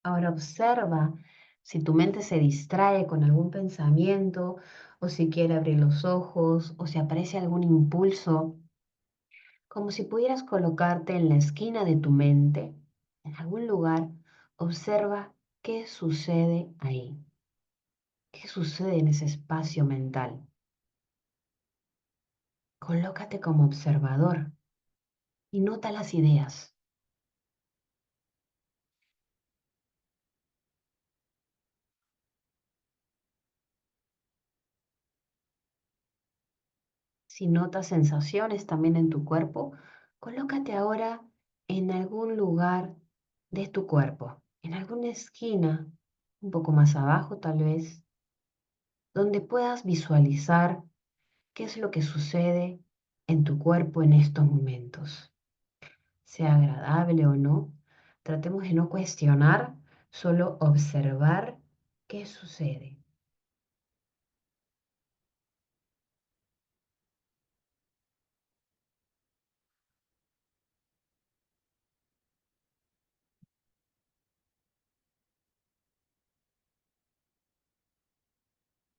Ahora observa si tu mente se distrae con algún pensamiento o si quiere abrir los ojos o si aparece algún impulso, como si pudieras colocarte en la esquina de tu mente, en algún lugar, observa qué sucede ahí, qué sucede en ese espacio mental. Colócate como observador y nota las ideas. Si notas sensaciones también en tu cuerpo, colócate ahora en algún lugar de tu cuerpo, en alguna esquina, un poco más abajo tal vez, donde puedas visualizar qué es lo que sucede en tu cuerpo en estos momentos. Sea agradable o no, tratemos de no cuestionar, solo observar qué sucede.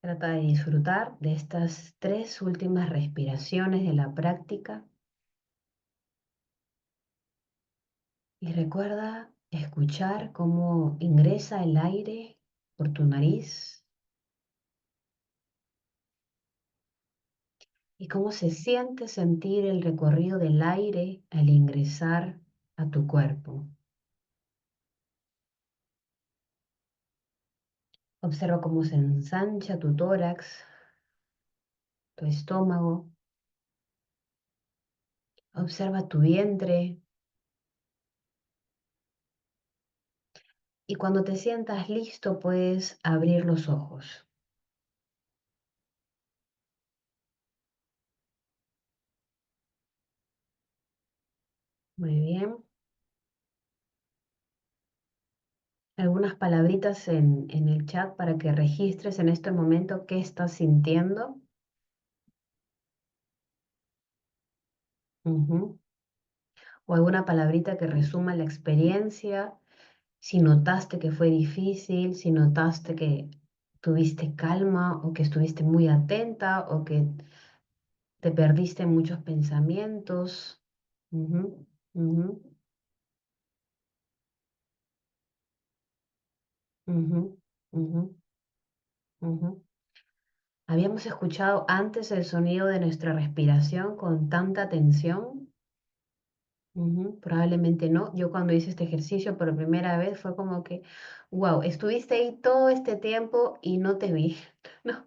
Trata de disfrutar de estas 3 últimas respiraciones de la práctica y recuerda escuchar cómo ingresa el aire por tu nariz y cómo se siente sentir el recorrido del aire al ingresar a tu cuerpo. Observa cómo se ensancha tu tórax, tu estómago. Observa tu vientre. Y cuando te sientas listo, puedes abrir los ojos. Muy bien. Algunas palabritas en el chat para que registres en este momento qué estás sintiendo. Ujú. O alguna palabrita que resuma la experiencia. Si notaste que fue difícil, si notaste que tuviste calma o que estuviste muy atenta o que te perdiste en muchos pensamientos. Ujú, ujú, ujú, ujú, ujú. ¿Habíamos escuchado antes el sonido de nuestra respiración con tanta atención? Ujú, probablemente no. Yo cuando hice este ejercicio por primera vez fue como que, wow, estuviste ahí todo este tiempo y no te vi. No.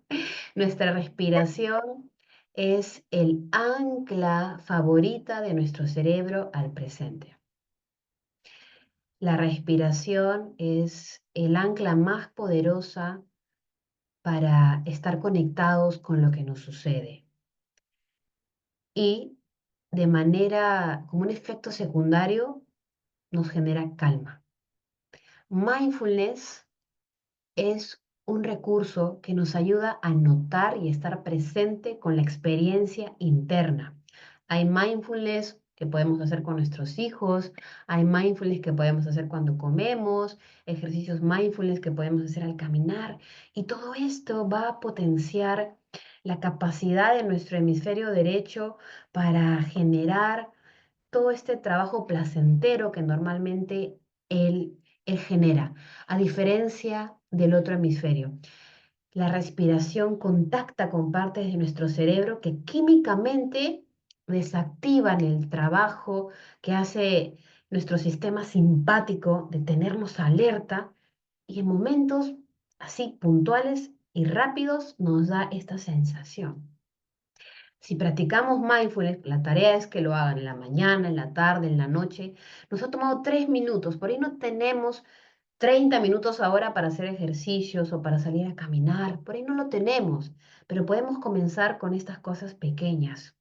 Nuestra respiración es el ancla favorita de nuestro cerebro al presente. La respiración es el ancla más poderosa para estar conectados con lo que nos sucede. Y de manera, como un efecto secundario, nos genera calma. Mindfulness es un recurso que nos ayuda a notar y estar presente con la experiencia interna. Hay mindfulness que podemos hacer con nuestros hijos, hay mindfulness que podemos hacer cuando comemos, ejercicios mindfulness que podemos hacer al caminar, y todo esto va a potenciar la capacidad de nuestro hemisferio derecho para generar todo este trabajo placentero que normalmente él genera, a diferencia del otro hemisferio. La respiración contacta con partes de nuestro cerebro que químicamente desactivan el trabajo que hace nuestro sistema simpático de tenernos alerta, y en momentos así puntuales y rápidos nos da esta sensación. Si practicamos mindfulness, la tarea es que lo hagan en la mañana, en la tarde, en la noche. Nos ha tomado 3 minutos. Por ahí no tenemos 30 minutos ahora para hacer ejercicios o para salir a caminar. Por ahí no lo tenemos. Pero podemos comenzar con estas cosas pequeñas.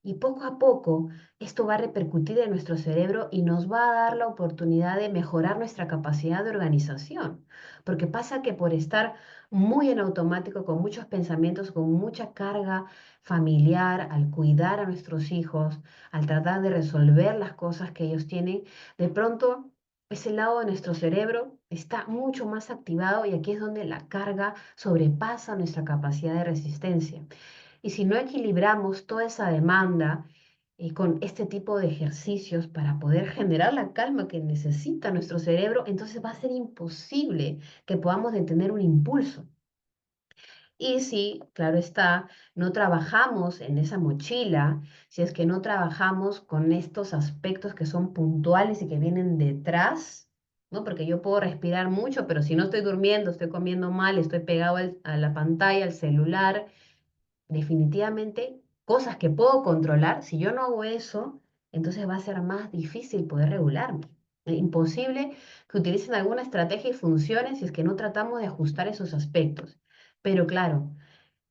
Y poco a poco esto va a repercutir en nuestro cerebro y nos va a dar la oportunidad de mejorar nuestra capacidad de organización. Porque pasa que por estar muy en automático, con muchos pensamientos, con mucha carga familiar, al cuidar a nuestros hijos, al tratar de resolver las cosas que ellos tienen, de pronto ese lado de nuestro cerebro está mucho más activado, y aquí es donde la carga sobrepasa nuestra capacidad de resistencia. Y si no equilibramos toda esa demanda con este tipo de ejercicios para poder generar la calma que necesita nuestro cerebro, entonces va a ser imposible que podamos detener un impulso. Y si, claro está, no trabajamos en esa mochila, si es que no trabajamos con estos aspectos que son puntuales y que vienen detrás, ¿no? Porque yo puedo respirar mucho, pero si no estoy durmiendo, estoy comiendo mal, estoy pegado a la pantalla, al celular, definitivamente cosas que puedo controlar, si yo no hago eso, entonces va a ser más difícil poder regularme. Es imposible que utilicen alguna estrategia y funcione si es que no tratamos de ajustar esos aspectos. Pero claro,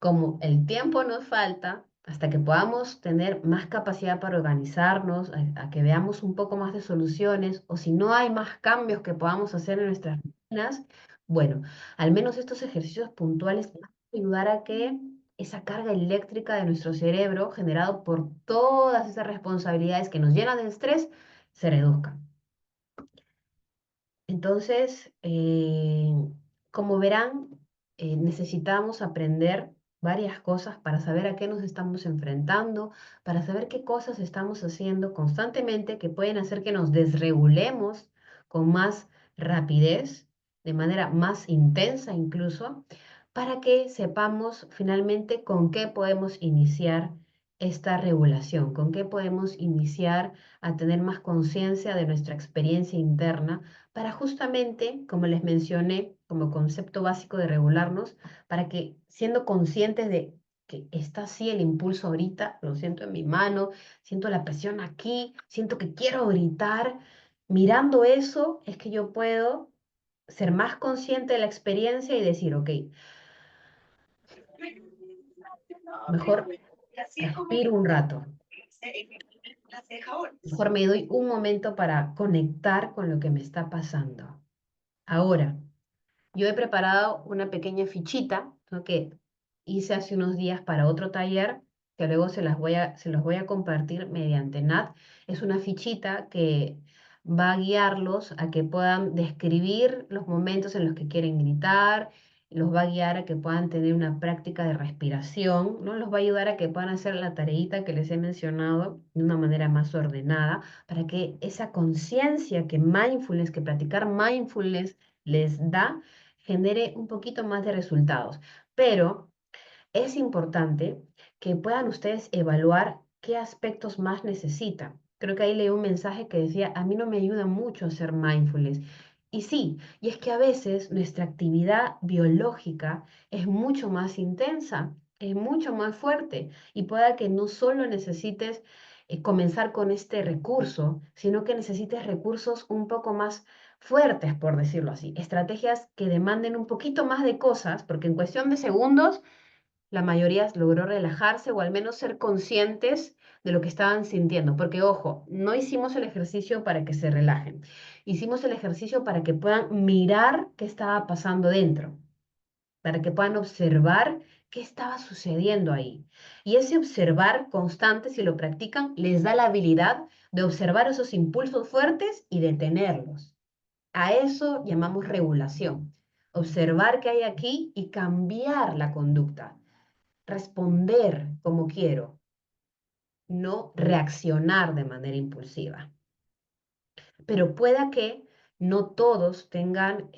como el tiempo nos falta, hasta que podamos tener más capacidad para organizarnos, a que veamos un poco más de soluciones, o si no hay más cambios que podamos hacer en nuestras rutinas, bueno, al menos estos ejercicios puntuales van a ayudar a que esa carga eléctrica de nuestro cerebro, generado por todas esas responsabilidades que nos llenan de estrés, se reduzca. Entonces, como verán, necesitamos aprender varias cosas para saber a qué nos estamos enfrentando, para saber qué cosas estamos haciendo constantemente que pueden hacer que nos desregulemos con más rapidez, de manera más intensa incluso, para que sepamos finalmente con qué podemos iniciar esta regulación? ¿Con qué podemos iniciar a tener más conciencia de nuestra experiencia interna para justamente, como les mencioné, como concepto básico de regularnos, para que siendo conscientes de que está así el impulso ahorita, lo siento en mi mano, siento la presión aquí, siento que quiero gritar, mirando eso es que yo puedo ser más consciente de la experiencia y decir, ok, mejor respiro un rato. Mejor me doy un momento para conectar con lo que me está pasando. Ahora, yo he preparado una pequeña fichita, ¿no?, que hice hace unos días para otro taller, que luego se los voy a compartir mediante NAT. Es una fichita que va a guiarlos a que puedan describir los momentos en los que quieren gritar, los va a guiar a que puedan tener una práctica de respiración, ¿no? Los va a ayudar a que puedan hacer la tareita que les he mencionado de una manera más ordenada, para que esa conciencia que practicar mindfulness les da, genere un poquito más de resultados. Pero es importante que puedan ustedes evaluar qué aspectos más necesitan. Creo que ahí leí un mensaje que decía, a mí no me ayuda mucho hacer mindfulness. Y sí, y es que a veces nuestra actividad biológica es mucho más intensa, es mucho más fuerte, y pueda que no solo necesites comenzar con este recurso, sino que necesites recursos un poco más fuertes, por decirlo así, estrategias que demanden un poquito más de cosas, porque en cuestión de segundos la mayoría logró relajarse o al menos ser conscientes de lo que estaban sintiendo. Porque, ojo, no hicimos el ejercicio para que se relajen. Hicimos el ejercicio para que puedan mirar qué estaba pasando dentro, para que puedan observar qué estaba sucediendo ahí. Y ese observar constante, si lo practican, les da la habilidad de observar esos impulsos fuertes y detenerlos. A eso llamamos regulación. Observar qué hay aquí y cambiar la conducta, responder como quiero, no reaccionar de manera impulsiva. Pero pueda que no todos tengan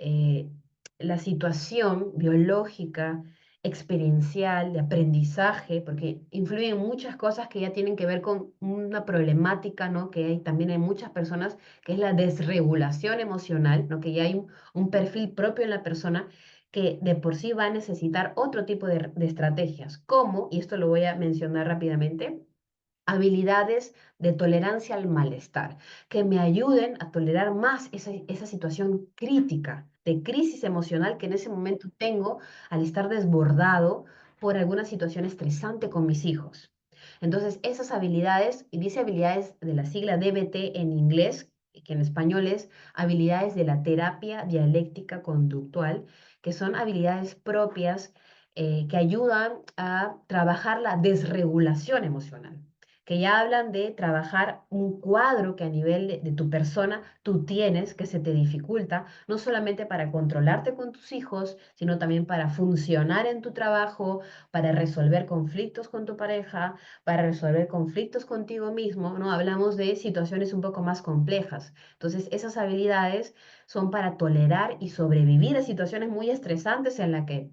la situación biológica, experiencial, de aprendizaje, porque influyen muchas cosas que ya tienen que ver con una problemática, ¿no?, que también hay muchas personas, que es la desregulación emocional, ¿no?, que ya hay un perfil propio en la persona que de por sí va a necesitar otro tipo de estrategias, como, y esto lo voy a mencionar rápidamente, habilidades de tolerancia al malestar, que me ayuden a tolerar más esa situación crítica, de crisis emocional que en ese momento tengo al estar desbordado por alguna situación estresante con mis hijos. Entonces, esas habilidades, y dice habilidades de la sigla DBT en inglés, que en español es habilidades de la terapia dialéctica conductual, que son habilidades propias que ayudan a trabajar la desregulación emocional, que ya hablan de trabajar un cuadro que a nivel de tu persona tú tienes, que se te dificulta, no solamente para controlarte con tus hijos, sino también para funcionar en tu trabajo, para resolver conflictos con tu pareja, para resolver conflictos contigo mismo, ¿no? Hablamos de situaciones un poco más complejas. Entonces, esas habilidades son para tolerar y sobrevivir a situaciones muy estresantes en las que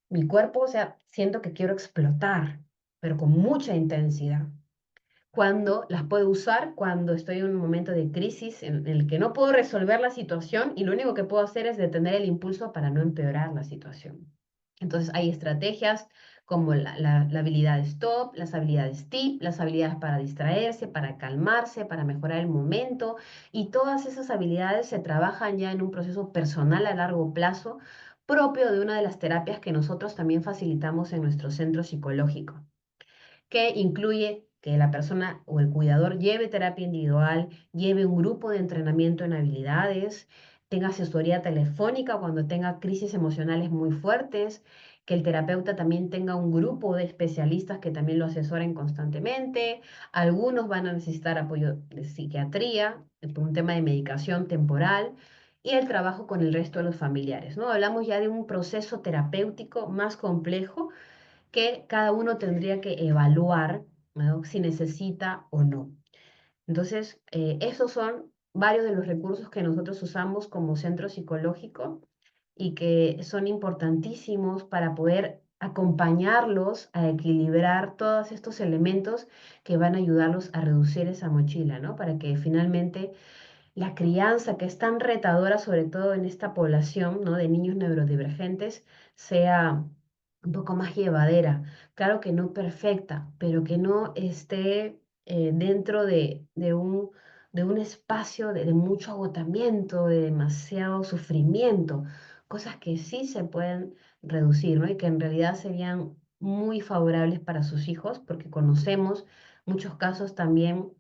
mi cuerpo, o sea, siento que quiero explotar, pero con mucha intensidad. Cuando las puedo usar, cuando estoy en un momento de crisis en el que no puedo resolver la situación y lo único que puedo hacer es detener el impulso para no empeorar la situación. Entonces hay estrategias como la habilidad stop, las habilidades tip, las habilidades para distraerse, para calmarse, para mejorar el momento, y todas esas habilidades se trabajan ya en un proceso personal a largo plazo propio de una de las terapias que nosotros también facilitamos en nuestro centro psicológico, que incluye que la persona o el cuidador lleve terapia individual, lleve un grupo de entrenamiento en habilidades, tenga asesoría telefónica cuando tenga crisis emocionales muy fuertes, que el terapeuta también tenga un grupo de especialistas que también lo asesoren constantemente. Algunos van a necesitar apoyo de psiquiatría, por un tema de medicación temporal, y el trabajo con el resto de los familiares, ¿no? Hablamos ya de un proceso terapéutico más complejo que cada uno tendría que evaluar, ¿no?, si necesita o no. Entonces, esos son varios de los recursos que nosotros usamos como centro psicológico y que son importantísimos para poder acompañarlos a equilibrar todos estos elementos que van a ayudarlos a reducir esa mochila, ¿no? Para que finalmente la crianza, que es tan retadora, sobre todo en esta población, ¿no? De niños neurodivergentes, sea un poco más llevadera. Claro que no perfecta, pero que no esté dentro de un espacio de mucho agotamiento, de demasiado sufrimiento, cosas que sí se pueden reducir, ¿no? Y que en realidad serían muy favorables para sus hijos, porque conocemos muchos casos también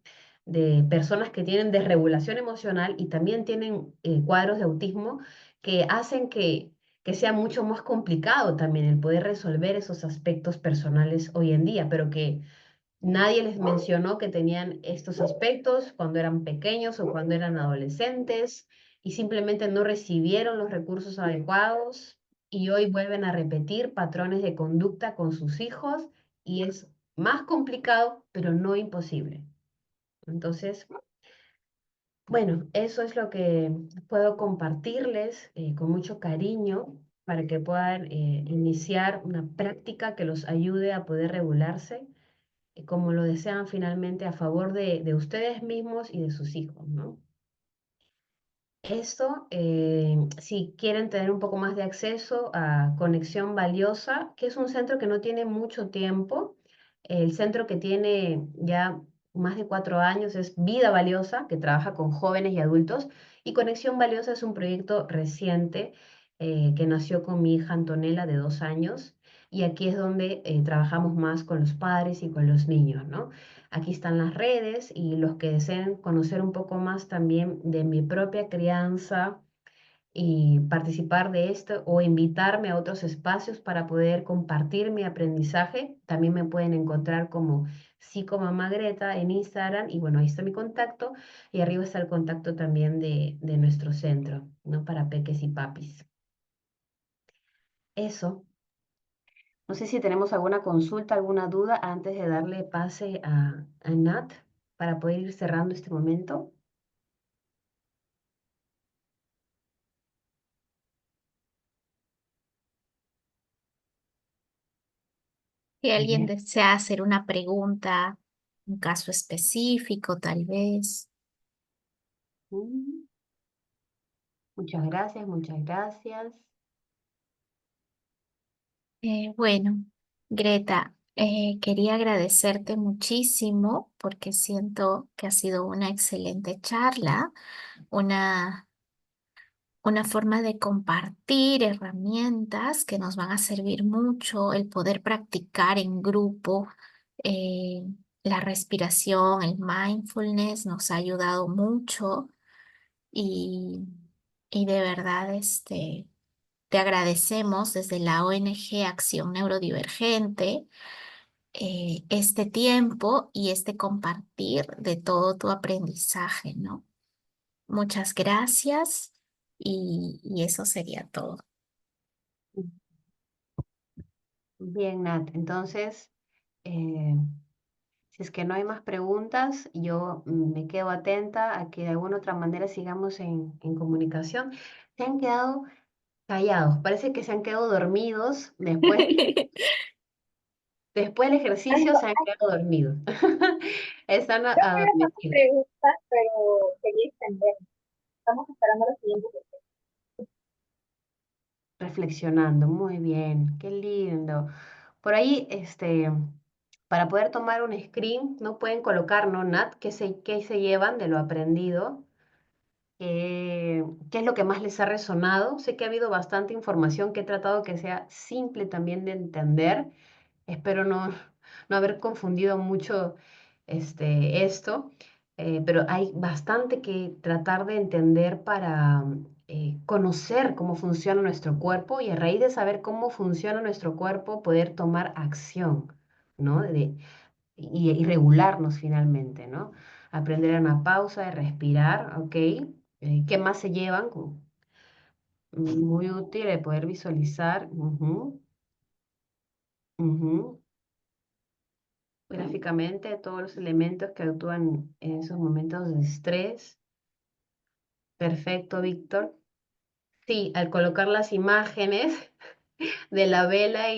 de personas que tienen desregulación emocional y también tienen cuadros de autismo que hacen que sea mucho más complicado también el poder resolver esos aspectos personales hoy en día, pero que nadie les mencionó que tenían estos aspectos cuando eran pequeños o cuando eran adolescentes y simplemente no recibieron los recursos adecuados y hoy vuelven a repetir patrones de conducta con sus hijos y es más complicado, pero no imposible. Entonces, bueno, eso es lo que puedo compartirles con mucho cariño para que puedan iniciar una práctica que los ayude a poder regularse como lo desean finalmente a favor de ustedes mismos y de sus hijos, ¿no? Esto, si quieren tener un poco más de acceso a Conexión Valiosa, que es un centro que no tiene mucho tiempo, el centro que tiene ya más de 4 años es Vida Valiosa, que trabaja con jóvenes y adultos, y Conexión Valiosa es un proyecto reciente que nació con mi hija Antonella de 2 años, y aquí es donde trabajamos más con los padres y con los niños, ¿no? Aquí están las redes y los que deseen conocer un poco más también de mi propia crianza y participar de esto o invitarme a otros espacios para poder compartir mi aprendizaje, también me pueden encontrar como Psicomamá Greta en Instagram y bueno, ahí está mi contacto y arriba está el contacto también de nuestro centro, ¿no? Para peques y papis. Eso. No sé si tenemos alguna consulta, alguna duda antes de darle pase a Nat para poder ir cerrando este momento. Si alguien Bien. desea hacer una pregunta, un caso específico, tal vez. Mm, Muchas gracias, muchas gracias. Bueno, Greta, quería agradecerte muchísimo porque siento que ha sido una excelente charla, una, una forma de compartir herramientas que nos van a servir mucho, el poder practicar en grupo, eh, la respiración, el mindfulness nos ha ayudado mucho y, y de verdad te agradecemos desde la ONG Acción Neurodivergente este tiempo y este compartir de todo tu aprendizaje, ¿no? Muchas gracias y eso sería todo. Bien, Nat. Entonces, eh, si es que no hay más preguntas, yo me quedo atenta a que de alguna otra manera sigamos en comunicación. Se han quedado callados, parece que se han quedado dormidos después del ejercicio, se han quedado dormidos. Están Tantas adormecidos, preguntas, pero quería extender. Estamos esperando la siguiente. reflexionando. Muy bien, qué lindo. Por ahí, para poder tomar un screen, no pueden colocar, ¿no, Nat? Qué se llevan de lo aprendido? ¿Qué es lo que más les ha resonado? Sé que ha habido bastante información que he tratado que sea simple también de entender. Espero no haber confundido mucho esto, pero hay bastante que tratar de entender para conocer cómo funciona nuestro cuerpo y a raíz de saber cómo funciona nuestro cuerpo, poder tomar acción, ¿no? Y regularnos finalmente, ¿no? Aprender a una pausa, de respirar, ¿ok? ¿Qué más se llevan? Muy útil el poder visualizar. Ujú, ujú. Gráficamente todos los elementos que actúan en esos momentos de estrés. Perfecto, Víctor. Sí, al colocar las imágenes de la vela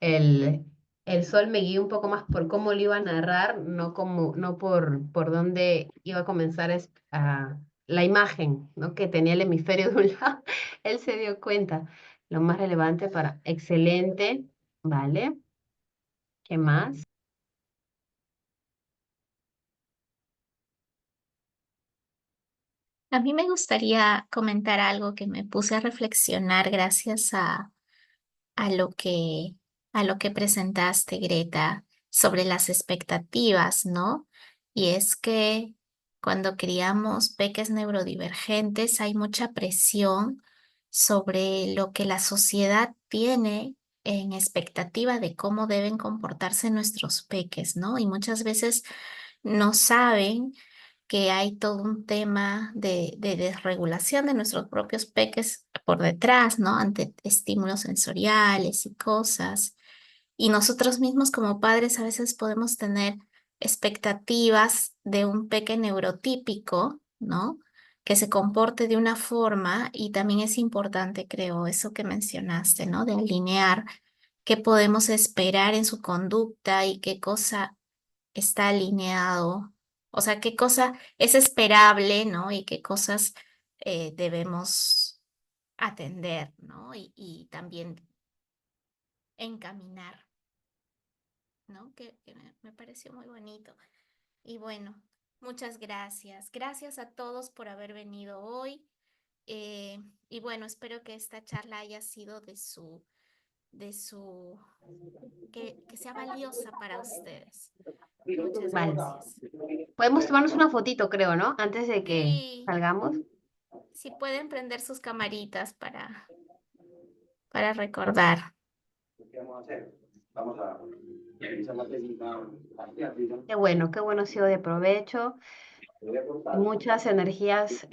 el, el sol me guió un poco más por cómo lo iba a narrar, no por dónde iba a comenzar la imagen, ¿no? Que tenía el hemisferio de un lado. Él se dio cuenta. Lo más relevante para excelente, ¿vale? ¿Qué más? A mí me gustaría comentar algo que me puse a reflexionar gracias a lo a lo que presentaste, Greta, sobre las expectativas, ¿no? Y es que cuando criamos peques neurodivergentes hay mucha presión sobre lo que la sociedad tiene en expectativa de cómo deben comportarse nuestros peques, ¿no? Y muchas veces no saben que hay todo un tema de desregulación de nuestros propios peques por detrás, ¿no? Ante estímulos sensoriales y cosas. Y nosotros mismos como padres a veces podemos tener expectativas de un peque neurotípico, ¿no? Que se comporte de una forma y también es importante, creo, eso que mencionaste, ¿no? De alinear qué podemos esperar en su conducta y qué cosa está alineado, o sea, qué cosa es esperable, ¿no? Y qué cosas debemos atender, ¿no? Y también encaminar, ¿no? Que me pareció muy bonito. Y bueno, muchas gracias. Gracias a todos por haber venido hoy. Y bueno, espero que esta charla haya sido de su, que sea valiosa para ustedes. Muchas Vale. gracias. Podemos tomarnos una fotito, creo, ¿no? Antes de que Sí. salgamos. Si pueden prender sus camaritas para recordar. Qué bueno ha sido de provecho. Muchas energías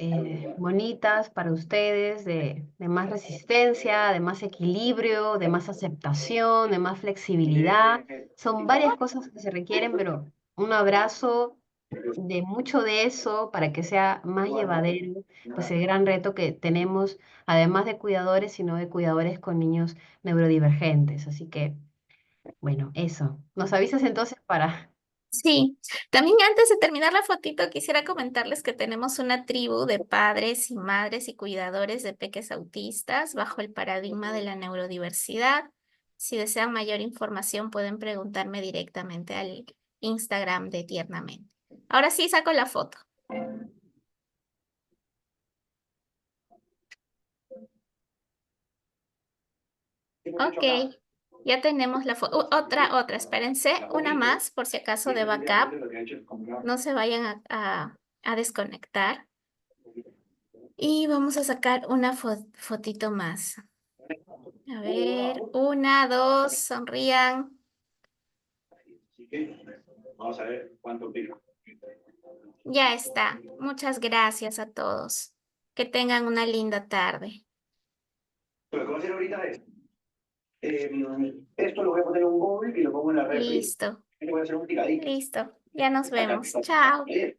bonitas para ustedes, de más resistencia, de más equilibrio, de más aceptación, de más flexibilidad. Son varias cosas que se requieren, pero un abrazo de mucho de eso para que sea más llevadero, pues el gran reto que tenemos, además de cuidadores, sino de cuidadores con niños neurodivergentes. Así que, bueno, eso. Nos avisas entonces para... Sí, también antes de terminar la fotito, quisiera comentarles que tenemos una tribu de padres y madres y cuidadores de peques autistas bajo el paradigma de la neurodiversidad. Si desean mayor información, pueden preguntarme directamente al Instagram de Tiernamente. Ahora sí, saco la foto. Ok, ya tenemos la foto. Otra, espérense, una más por si acaso de backup. No se vayan a desconectar. Y vamos a sacar una fotito más. A ver, una, dos, sonrían. Vamos a ver cuánto pica. Ya está. Muchas gracias a todos. Que tengan una linda tarde. Lo que voy a hacer ahorita es, esto lo voy a poner en un bowl y lo pongo en la refri. Listo, Y le voy a hacer un picadito. listo. Ya nos vemos. Chao. Bien.